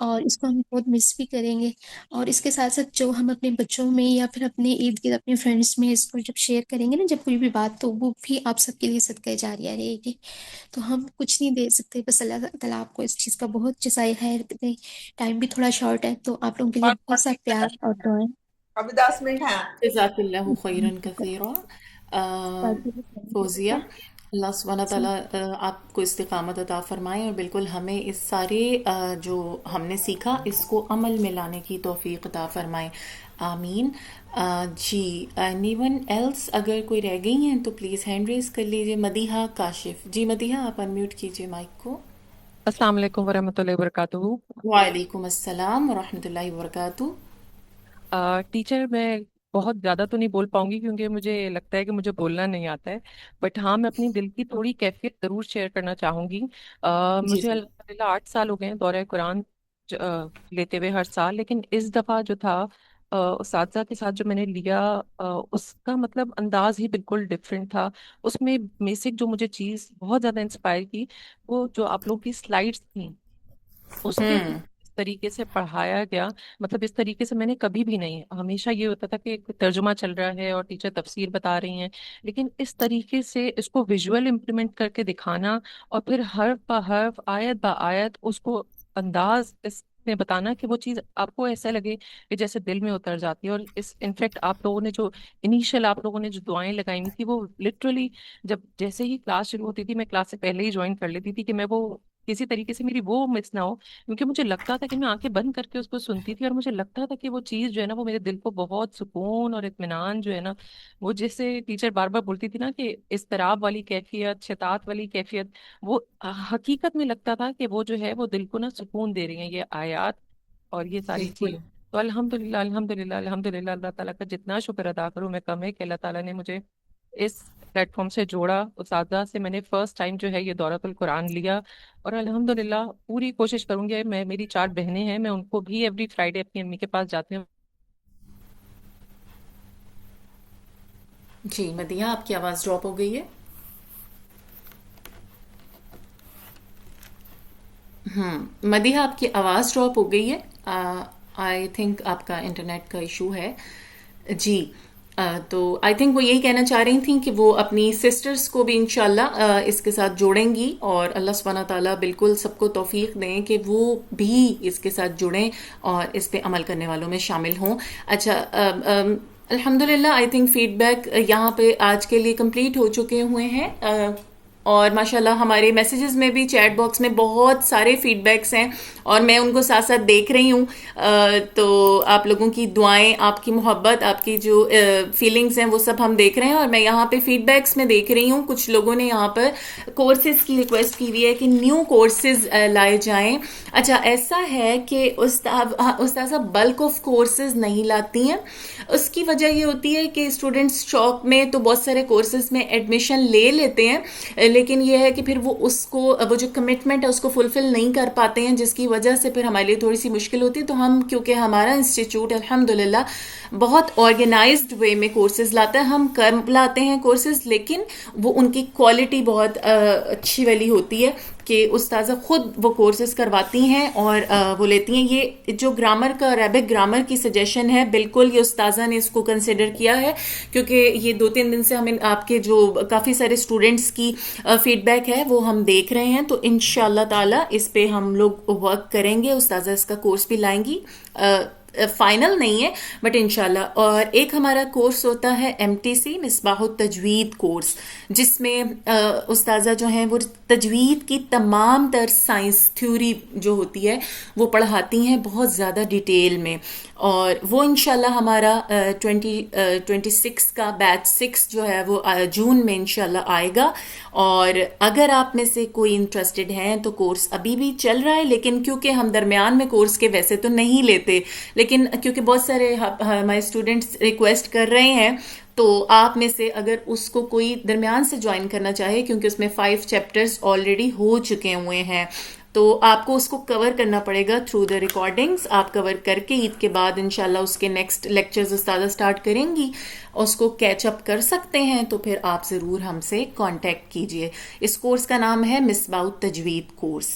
اور اس کو ہم بہت مس بھی کریں گے. اور اس کے ساتھ ساتھ جو ہم اپنے بچوں میں یا پھر اپنے ارد گرد اپنے فرینڈس میں اس کو جب شیئر کریں گے نا جب کوئی بھی بات تو وہ بھی آپ سب کے لیے صدقہ جاریہ رہے گی. تو ہم کچھ نہیں دے سکتے بس اللہ تعالیٰ آپ کو اس چیز کا بہت جزائے خیر دے. ٹائم بھی تھوڑا شارٹ ہے تو آپ لوگوں کے لیے بہت سا پیار اور دعائیں. ابھی 10 منٹ ہیں. جزاک اللہ خیرن کثیرا. فوزیہ، اللہ سبحانہ تعالیٰ آپ کو استقامت عطا فرمائے اور بالکل ہمیں اس سارے جو ہم نے سیکھا اس کو عمل میں لانے کی توفیق عطا فرمائے. آمین. جی اینی ون ایلس اگر کوئی رہ گئی ہیں تو پلیز ہینڈ ریز کر لیجیے. مدیحہ کاشف، جی مدیحہ آپ انمیوٹ کیجیے مائک کو. السلام علیکم ورحمۃ اللہ وبرکاتہ. وعلیکم السلام ورحمۃ اللہ وبرکاتہ. ٹیچر میں بہت زیادہ تو نہیں بول پاؤں گی کیونکہ مجھے لگتا ہے کہ مجھے بولنا نہیں آتا ہے، بٹ ہاں میں اپنی دل کی تھوڑی کیفیت ضرور شیئر کرنا چاہوں گی. جی مجھے جی. الحمد للہ 8 سال ہو گئے ہیں دورہ قرآن لیتے ہوئے ہر سال، لیکن اس دفعہ جو تھا اساتذہ کے ساتھ جو میں نے لیا اس کا مطلب انداز ہی بالکل ڈفرینٹ تھا. اس میں بیسک جو مجھے چیز بہت زیادہ انسپائر کی وہ جو آپ لوگ کی سلائیڈس تھیں اس کے ہوں. اس طریقے سے پڑھایا گیا. مطلب اس طریقے سے میں نے کبھی بھی نہیں، ہمیشہ یہ ہوتا تھا کہ ترجمہ چل رہا ہے اور ٹیچر تفسیر بتا رہی ہیں، لیکن اس طریقے سے اس کو ویژول امپلیمنٹ کر کے دکھانا اور پھر حرف بہ حرف آیت بہ آیت اس کو انداز اس میں بتانا کہ وہ چیز آپ کو ایسا لگے کہ جیسے دل میں اتر جاتی ہے. اور اس انفیکٹ آپ لوگوں نے جو انیشیل آپ لوگوں نے جو دعائیں لگائی ہوئی تھی وہ لٹرلی جب جیسے ہی کلاس شروع ہوتی تھی میں کلاس سے پہلے ہی جوائن کر لیتی تھی کہ میں وہ کسی طریقے سے میری وہ مس نہ ہو، کیونکہ مجھے لگتا تھا کہ میں آنکھیں بند کر کے اس کو سنتی تھی اور مجھے لگتا تھا کہ وہ چیز جو ہے نا وہ میرے دل کو بہت سکون اور اطمینان جو ہے نا وہ جیسے ٹیچر بار بار بولتی تھی نا کہ اضطراب والی کیفیت، شتات والی کیفیت، وہ حقیقت میں لگتا تھا کہ وہ جو ہے وہ دل کو نا سکون دے رہی ہیں یہ آیات اور یہ ساری بالکل. چیز. تو الحمدللہ الحمدللہ الحمدللہ اللہ تعالیٰ کا جتنا شکر ادا کروں میں کم ہے کہ اللہ تعالیٰ نے مجھے اس پلیٹ فارم سے جوڑا. اساتذہ سے میں نے فرسٹ ٹائم جو ہے یہ دورۃ القرآن لیا اور الحمدللہ پوری کوشش کروں گی. میں میری 4 بہنیں ہیں، میں ان کو بھی ایوری فرائیڈے اپنی امی کے پاس جاتی ہوں. جی مدیحہ آپ کی آواز ڈراپ ہو گئی ہے. مدیحہ آپ کی آواز ڈراپ ہو گئی ہے، آئی تھنک آپ کا انٹرنیٹ کا ایشو ہے جی. تو آئی تھنک وہ یہی کہنا چاہ رہی تھیں کہ وہ اپنی سسٹرز کو بھی انشاءاللہ اس کے ساتھ جوڑیں گی، اور اللہ سبحانہ تعالیٰ بالکل سب کو توفیق دیں کہ وہ بھی اس کے ساتھ جڑیں اور اس پہ عمل کرنے والوں میں شامل ہوں. اچھا، الحمدللہ آئی تھنک فیڈ بیک یہاں پہ آج کے لیے کمپلیٹ ہو چکے ہوئے ہیں، اور ماشاءاللہ ہمارے میسیجز میں بھی چیٹ باکس میں بہت سارے فیڈ بیکس ہیں اور میں ان کو ساتھ ساتھ دیکھ رہی ہوں. تو آپ لوگوں کی دعائیں، آپ کی محبت، آپ کی جو فیلنگز ہیں وہ سب ہم دیکھ رہے ہیں. اور میں یہاں پہ فیڈ بیکس میں دیکھ رہی ہوں کچھ لوگوں نے یہاں پر کورسز کی ریکویسٹ کی ہوئی ہے کہ نیو کورسز لائے جائیں. اچھا، ایسا ہے کہ استاذہ بلک آف کورسز نہیں لاتی ہیں. اس کی وجہ یہ ہوتی ہے کہ اسٹوڈنٹس شوق میں تو بہت سارے کورسز میں ایڈمیشن لے لیتے ہیں، لیکن یہ ہے کہ پھر وہ جو کمٹمنٹ ہے اس کو فلفل نہیں کر پاتے ہیں، جس کی وجہ سے پھر ہمارے لیے تھوڑی سی مشکل ہوتی ہے. تو ہم، کیونکہ ہمارا انسٹیٹیوٹ الحمدللہ بہت آرگنائزڈ وے میں کورسز لاتا ہے، ہم کم لاتے ہیں کورسز، لیکن وہ ان کی کوالٹی بہت اچھی والی ہوتی ہے کہ استاذہ خود وہ کورسز کرواتی ہیں اور وہ لیتی ہیں. یہ جو گرامر کا، عربک گرامر کی سجیشن ہے، بالکل یہ استاذہ نے اس کو کنسیڈر کیا ہے، کیونکہ یہ 2-3 دن سے ہمیں آپ کے جو کافی سارے اسٹوڈنٹس کی فیڈ بیک ہے وہ ہم دیکھ رہے ہیں. تو انشاءاللہ تعالی اس پہ ہم لوگ ورک کریں گے. استاذہ اس کا کورس بھی لائیں گی، فائنل نہیں ہے بٹ انشاءاللہ. اور ایک ہمارا کورس ہوتا ہے MTC مصباح التجوید کورس، جس میں استاذہ جو ہیں وہ تجوید کی تمام تر سائنس تھیوری جو ہوتی ہے وہ پڑھاتی ہیں بہت زیادہ ڈیٹیل میں. اور وہ انشاءاللہ ہمارا 2026 کا بیچ 6 جو ہے وہ جون میں انشاءاللہ آئے گا. اور اگر آپ میں سے کوئی انٹرسٹڈ ہیں تو کورس ابھی بھی چل رہا ہے، لیکن کیونکہ ہم درمیان میں کورس کے ویسے تو نہیں لیتے، لیکن کیونکہ بہت سارے ہمارے اسٹوڈنٹس ریکویسٹ کر رہے ہیں، تو آپ میں سے اگر اس کو کوئی درمیان سے جوائن کرنا چاہے، کیونکہ اس میں 5 چیپٹرز آلریڈی ہو چکے ہوئے ہیں، تو آپ کو اس کو کور کرنا پڑے گا تھرو دا ریکارڈنگز. آپ کور کر کے عید کے بعد انشاءاللہ اس کے نیکسٹ لیکچرز استاذہ سٹارٹ کریں گی، اس کو کیچ اپ کر سکتے ہیں. تو پھر آپ ضرور ہم سے کانٹیکٹ کیجئے. اس کورس کا نام ہے مصباح التجوید کورس.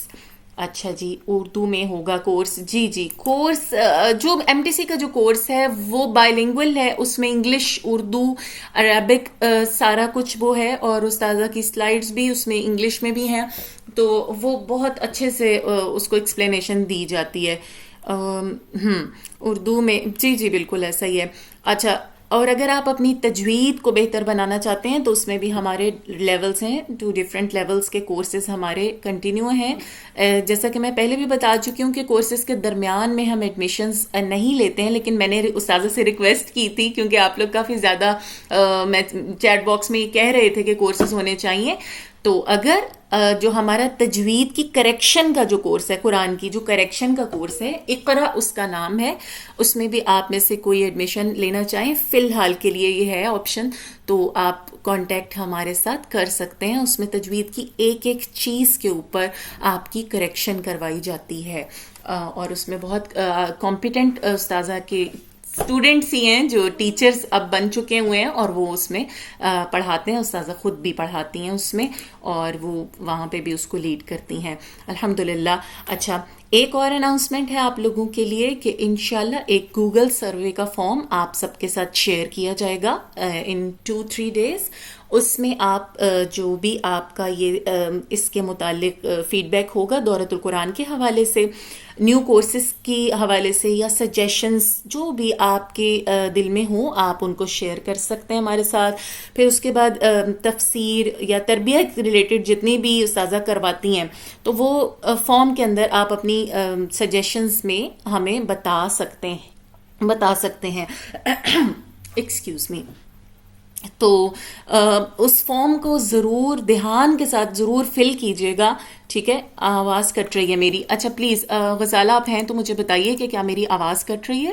اچھا جی، اردو میں ہوگا کورس. جی کورس جو MTC کا جو کورس ہے وہ بائی لنگول ہے، اس میں انگلش، اردو، عربک سارا کچھ وہ ہے، اور استاذہ کی سلائیڈز بھی اس میں انگلش میں بھی ہیں، تو وہ بہت اچھے سے اس کو ایکسپلینیشن دی جاتی ہے اردو میں. جی بالکل ایسا ہی ہے. اچھا، اور اگر آپ اپنی تجوید کو بہتر بنانا چاہتے ہیں تو اس میں بھی ہمارے لیولز ہیں، 2 ڈفرینٹ لیولز کے کورسز ہمارے کنٹینیو ہیں. جیسا کہ میں پہلے بھی بتا چکی ہوں کہ کورسز کے درمیان میں ہم ایڈمیشنز نہیں لیتے ہیں، لیکن میں نے استاذہ سے ریکویسٹ کی تھی، کیونکہ آپ لوگ کافی زیادہ چیٹ باکس میں یہ کہہ رہے تھے کہ کورسز ہونے چاہیے. تو اگر جو ہمارا تجوید کی کریکشن کا جو کورس ہے، قرآن کی جو کریکشن کا کورس ہے، اقرا اس کا نام ہے، اس میں بھی آپ میں سے کوئی ایڈمیشن لینا چاہیں، فی الحال کے لیے یہ ہے آپشن، تو آپ کانٹیکٹ ہمارے ساتھ کر سکتے ہیں. اس میں تجوید کی ایک چیز کے اوپر آپ کی کریکشن کروائی جاتی ہے، اور اس میں بہت کمپیٹنٹ استاذہ کے اسٹوڈنٹس ہی ہیں جو ٹیچرز اب بن چکے ہوئے ہیں، اور وہ اس میں پڑھاتے ہیں. استاذہ خود بھی پڑھاتی ہیں اس میں، اور وہ وہاں پہ بھی اس کو لیڈ کرتی ہیں الحمدللہ. اچھا، ایک اور اناؤنسمنٹ ہے آپ لوگوں کے لیے کہ انشاءاللہ ایک گوگل سروے کا فارم آپ سب کے ساتھ شیئر کیا جائے گا ان 2-3 ڈیز. اس میں آپ جو بھی آپ کا یہ اس کے متعلق فیڈ بیک ہوگا دورۃ القرآن کے حوالے سے، نیو کورسز کی حوالے سے، یا سجیشنز جو بھی آپ کے دل میں ہوں، آپ ان کو شیئر کر سکتے ہیں ہمارے ساتھ. پھر اس کے بعد تفسیر یا تربیت ریلیٹڈ جتنی بھی استاذہ کرواتی ہیں، تو وہ فارم کے اندر آپ اپنی سجیشنز میں ہمیں بتا سکتے ہیں ایکسکیوز می. تو اس فارم کو ضرور دھیان کے ساتھ ضرور فل کیجیے گا، ٹھیک ہے؟ آواز کٹ رہی ہے میری. اچھا پلیز غزالہ آپ ہیں تو مجھے بتائیے کہ کیا میری آواز کٹ رہی ہے؟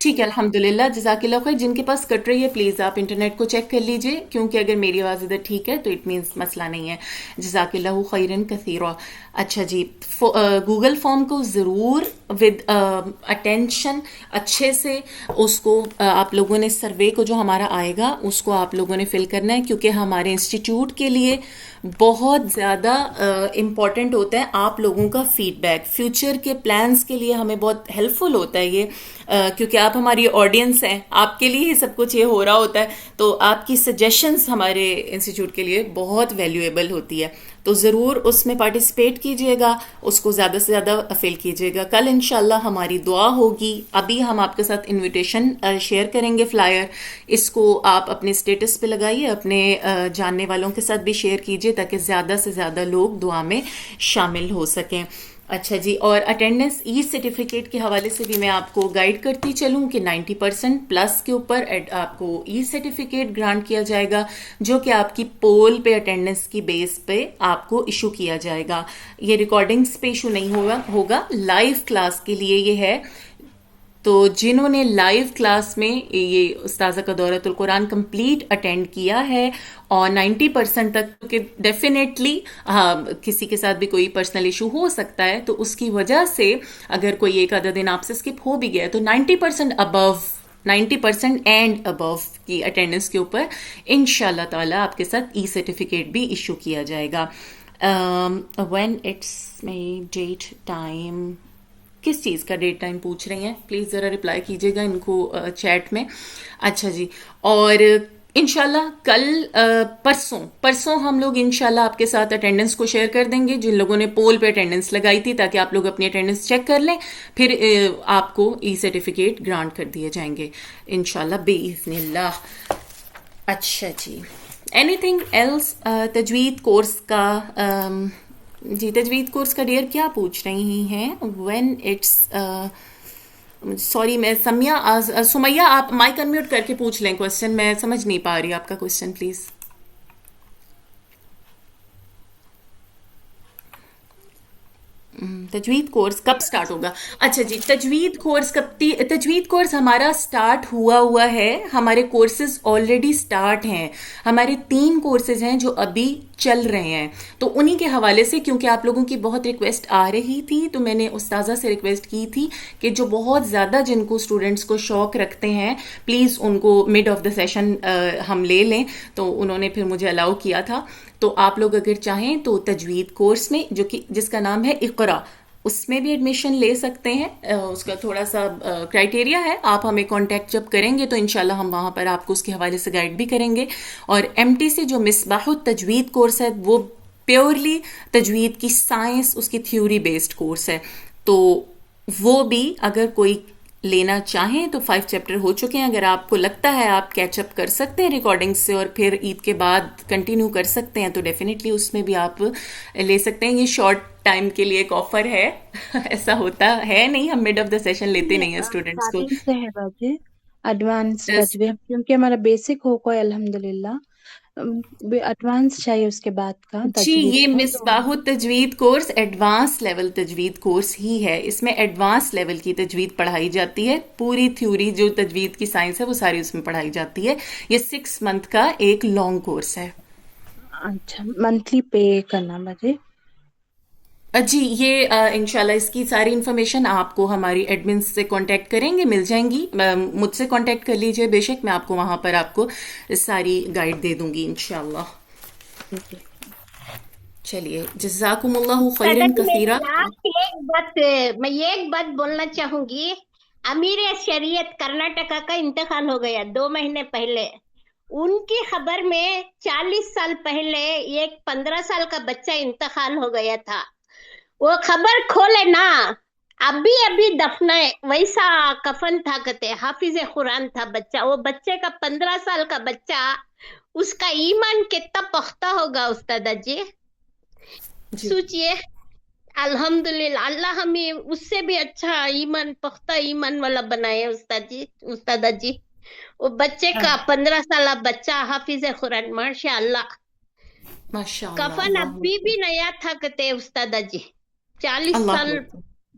ٹھیک ہے الحمدللہ جزاک اللہ خیر. جن کے پاس کٹ رہی ہے پلیز آپ انٹرنیٹ کو چیک کر لیجئے، کیونکہ اگر میری آواز ادھر ٹھیک ہے تو اٹ مینس مسئلہ نہیں ہے. جزاک اللہ خیرن کثیرا. اچھا جی، گوگل فارم کو ضرور ود اٹینشن اچھے سے اس کو آپ لوگوں نے سروے کو جو ہمارا آئے گا اس کو آپ لوگوں نے فل کرنا ہے، کیونکہ ہمارے انسٹیٹیوٹ کے لیے بہت زیادہ امپورٹنٹ ہوتا ہے آپ لوگوں کا فیڈ بیک. فیوچر کے پلانس کے لیے ہمیں بہت ہیلپ فل ہوتا ہے یہ، کیونکہ آپ ہماری آڈینس ہیں، آپ کے لیے ہی سب کچھ یہ ہو رہا ہوتا ہے، تو آپ کی سجیشنز ہمارے انسٹیٹیوٹ کے لیے بہت ویلیویبل ہوتی ہے. تو ضرور اس میں پارٹیسپیٹ کیجئے گا، اس کو زیادہ سے زیادہ فل کیجئے گا. کل انشاءاللہ ہماری دعا ہوگی. ابھی ہم آپ کے ساتھ انویٹیشن شیئر کریں گے، فلائر، اس کو آپ اپنے اسٹیٹس پہ لگائیے، اپنے جاننے والوں کے ساتھ بھی شیئر کیجئے تاکہ زیادہ سے زیادہ لوگ دعا میں شامل ہو سکیں. اچھا جی، اور اٹینڈنس ای سرٹیفکیٹ کے حوالے سے بھی میں آپ کو گائیڈ کرتی چلوں کہ 90% پلس کے اوپر آپ کو ای سرٹیفکیٹ گرانٹ کیا جائے گا، جو کہ آپ کی پول پہ اٹینڈنس کی بیس پہ آپ کو ایشو کیا جائے گا. یہ ریکارڈنگز پہ ایشو نہیں ہوگا، لائیو کلاس کے لیے یہ ہے. تو جنہوں نے لائیو کلاس میں یہ استاذہ کا دورۃ القرآن کمپلیٹ اٹینڈ کیا ہے اور 90% تک، کہ ڈیفینیٹلی کسی کے ساتھ بھی کوئی پرسنل ایشو ہو سکتا ہے، تو اس کی وجہ سے اگر کوئی ایک آدھا دن آپ سے اسکپ ہو بھی گیا تو 90% اینڈ ابو کی اٹینڈنس کے اوپر انشاءاللہ تعالی آپ کے ساتھ ای سرٹیفکیٹ بھی ایشو کیا جائے گا. When it's my date time, کس چیز کا ڈیٹ ٹائم پوچھ رہی ہیں؟ پلیز ذرا رپلائی کیجیے گا ان کو چیٹ میں. اچھا جی، اور انشاءاللہ کل پرسوں ہم لوگ انشاءاللہ آپ کے ساتھ اٹینڈنس کو شیئر کر دیں گے، جن لوگوں نے پول پہ اٹینڈنس لگائی تھی، تاکہ آپ لوگ اپنی اٹینڈنس چیک کر لیں، پھر آپ کو ای سرٹیفکیٹ گرانٹ کر دیے جائیں گے انشاءاللہ بإذن اللہ. اچھا جی، اینی تھنگ ایلس؟ تجوید کورس کا جی، تجوید کورس کا ڈیئر کیا پوچھ رہی ہیں؟ وین اٹس سوری، میں سمیہ آپ مائک انمیوٹ کر کے پوچھ لیں کوشچن، میں سمجھ نہیں پا رہی آپ کا کوشچن پلیز. تجوید کورس کب سٹارٹ ہوگا؟ اچھا جی، تجوید کورس ہمارا سٹارٹ ہوا ہے. ہمارے کورسز آلریڈی سٹارٹ ہیں. ہمارے 3 کورسز ہیں جو ابھی چل رہے ہیں. تو انہی کے حوالے سے، کیونکہ آپ لوگوں کی بہت ریکویسٹ آ رہی تھی، تو میں نے استاذہ سے ریکویسٹ کی تھی کہ جو بہت زیادہ جن کو اسٹوڈنٹس کو شوق رکھتے ہیں پلیز ان کو مڈ آف دا سیشن ہم لے لیں. تو انہوں نے پھر مجھے الاؤ کیا تھا. تو آپ لوگ اگر چاہیں تو تجوید کورس میں، جو کہ جس کا نام ہے اقرا، اس میں بھی ایڈمیشن لے سکتے ہیں. اس کا تھوڑا سا کرائٹیریا ہے، آپ ہمیں کانٹیکٹ جب کریں گے تو انشاءاللہ ہم وہاں پر آپ کو اس کے حوالے سے گائیڈ بھی کریں گے. اور ایم ٹی سے جو مصباح التجوید کورس ہے وہ پیورلی تجوید کی سائنس، اس کی تھیوری بیسڈ کورس ہے. تو وہ بھی اگر کوئی لینا چاہیں تو 5 چیپٹر ہو چکے ہیں. اگر آپ کو لگتا ہے آپ کیچ اپ کر سکتے ہیں ریکارڈنگ سے اور پھر عید کے بعد کنٹینیو کر سکتے ہیں، تو ڈیفینیٹلی اس میں بھی آپ لے سکتے ہیں. یہ شارٹ ٹائم کے لیے ایک آفر ہے. ایسا ہوتا ہے نہیں، ہم مڈ آف دا سیشن لیتے نہیں ہیں اسٹوڈنٹس کو. اسٹارٹنگ سے ہے باجی ایڈوانس تجویز، کیونکہ ہمارا بیسک ہو کوئی الحمدللہ، ایڈوانس چاہیے اس کے بعد کا جی، تجویز یہ کا. مصباح التجوید کورس ایڈوانس لیول تجوید کورس ہی ہے. اس میں ایڈوانس لیول کی تجوید پڑھائی جاتی ہے. پوری تھیوری جو تجوید کی سائنس ہے وہ ساری اس میں پڑھائی جاتی ہے. یہ 6 منتھ کا ایک لانگ کورس ہے. اچھا، منتھلی پے کرنا باجی؟ جی، یہ انشاءاللہ اس کی ساری انفارمیشن آپ کو ہماری ایڈمنس سے کانٹیکٹ کریں گے، مل جائیں گی. مجھ سے کانٹیکٹ کر لیجئے بے شک، میں آپ کو وہاں پر آپ کو ساری گائیڈ دے دوں گی انشاءاللہ. چلیے، جزاکم اللہ خیرن کثیرہ. میں ایک بات بولنا چاہوں گی. امیر شریعت کرناٹکا کا انتقال ہو گیا 2 مہینے پہلے. ان کی خبر میں 40 سال پہلے ایک 15 سال کا بچہ انتقال ہو گیا تھا. وہ خبر کھولے نا، ابھی دفنا ویسا کفن تھا، کہتے حافظ قرآن تھا بچہ. وہ بچے کا 15 سال کا بچہ، اس کا ایمان کتنا پختہ ہوگا استاد جی. سوچئے، الحمدللہ اللہ ہمیں اس سے بھی اچھا ایمان، پختہ ایمان والا بنائے استاد جی. وہ بچے کا 15 سالہ بچہ حافظ قرآن، ماشاء اللہ. کفن ابھی بھی نیا تھا کہتے استاد جی. 40 سال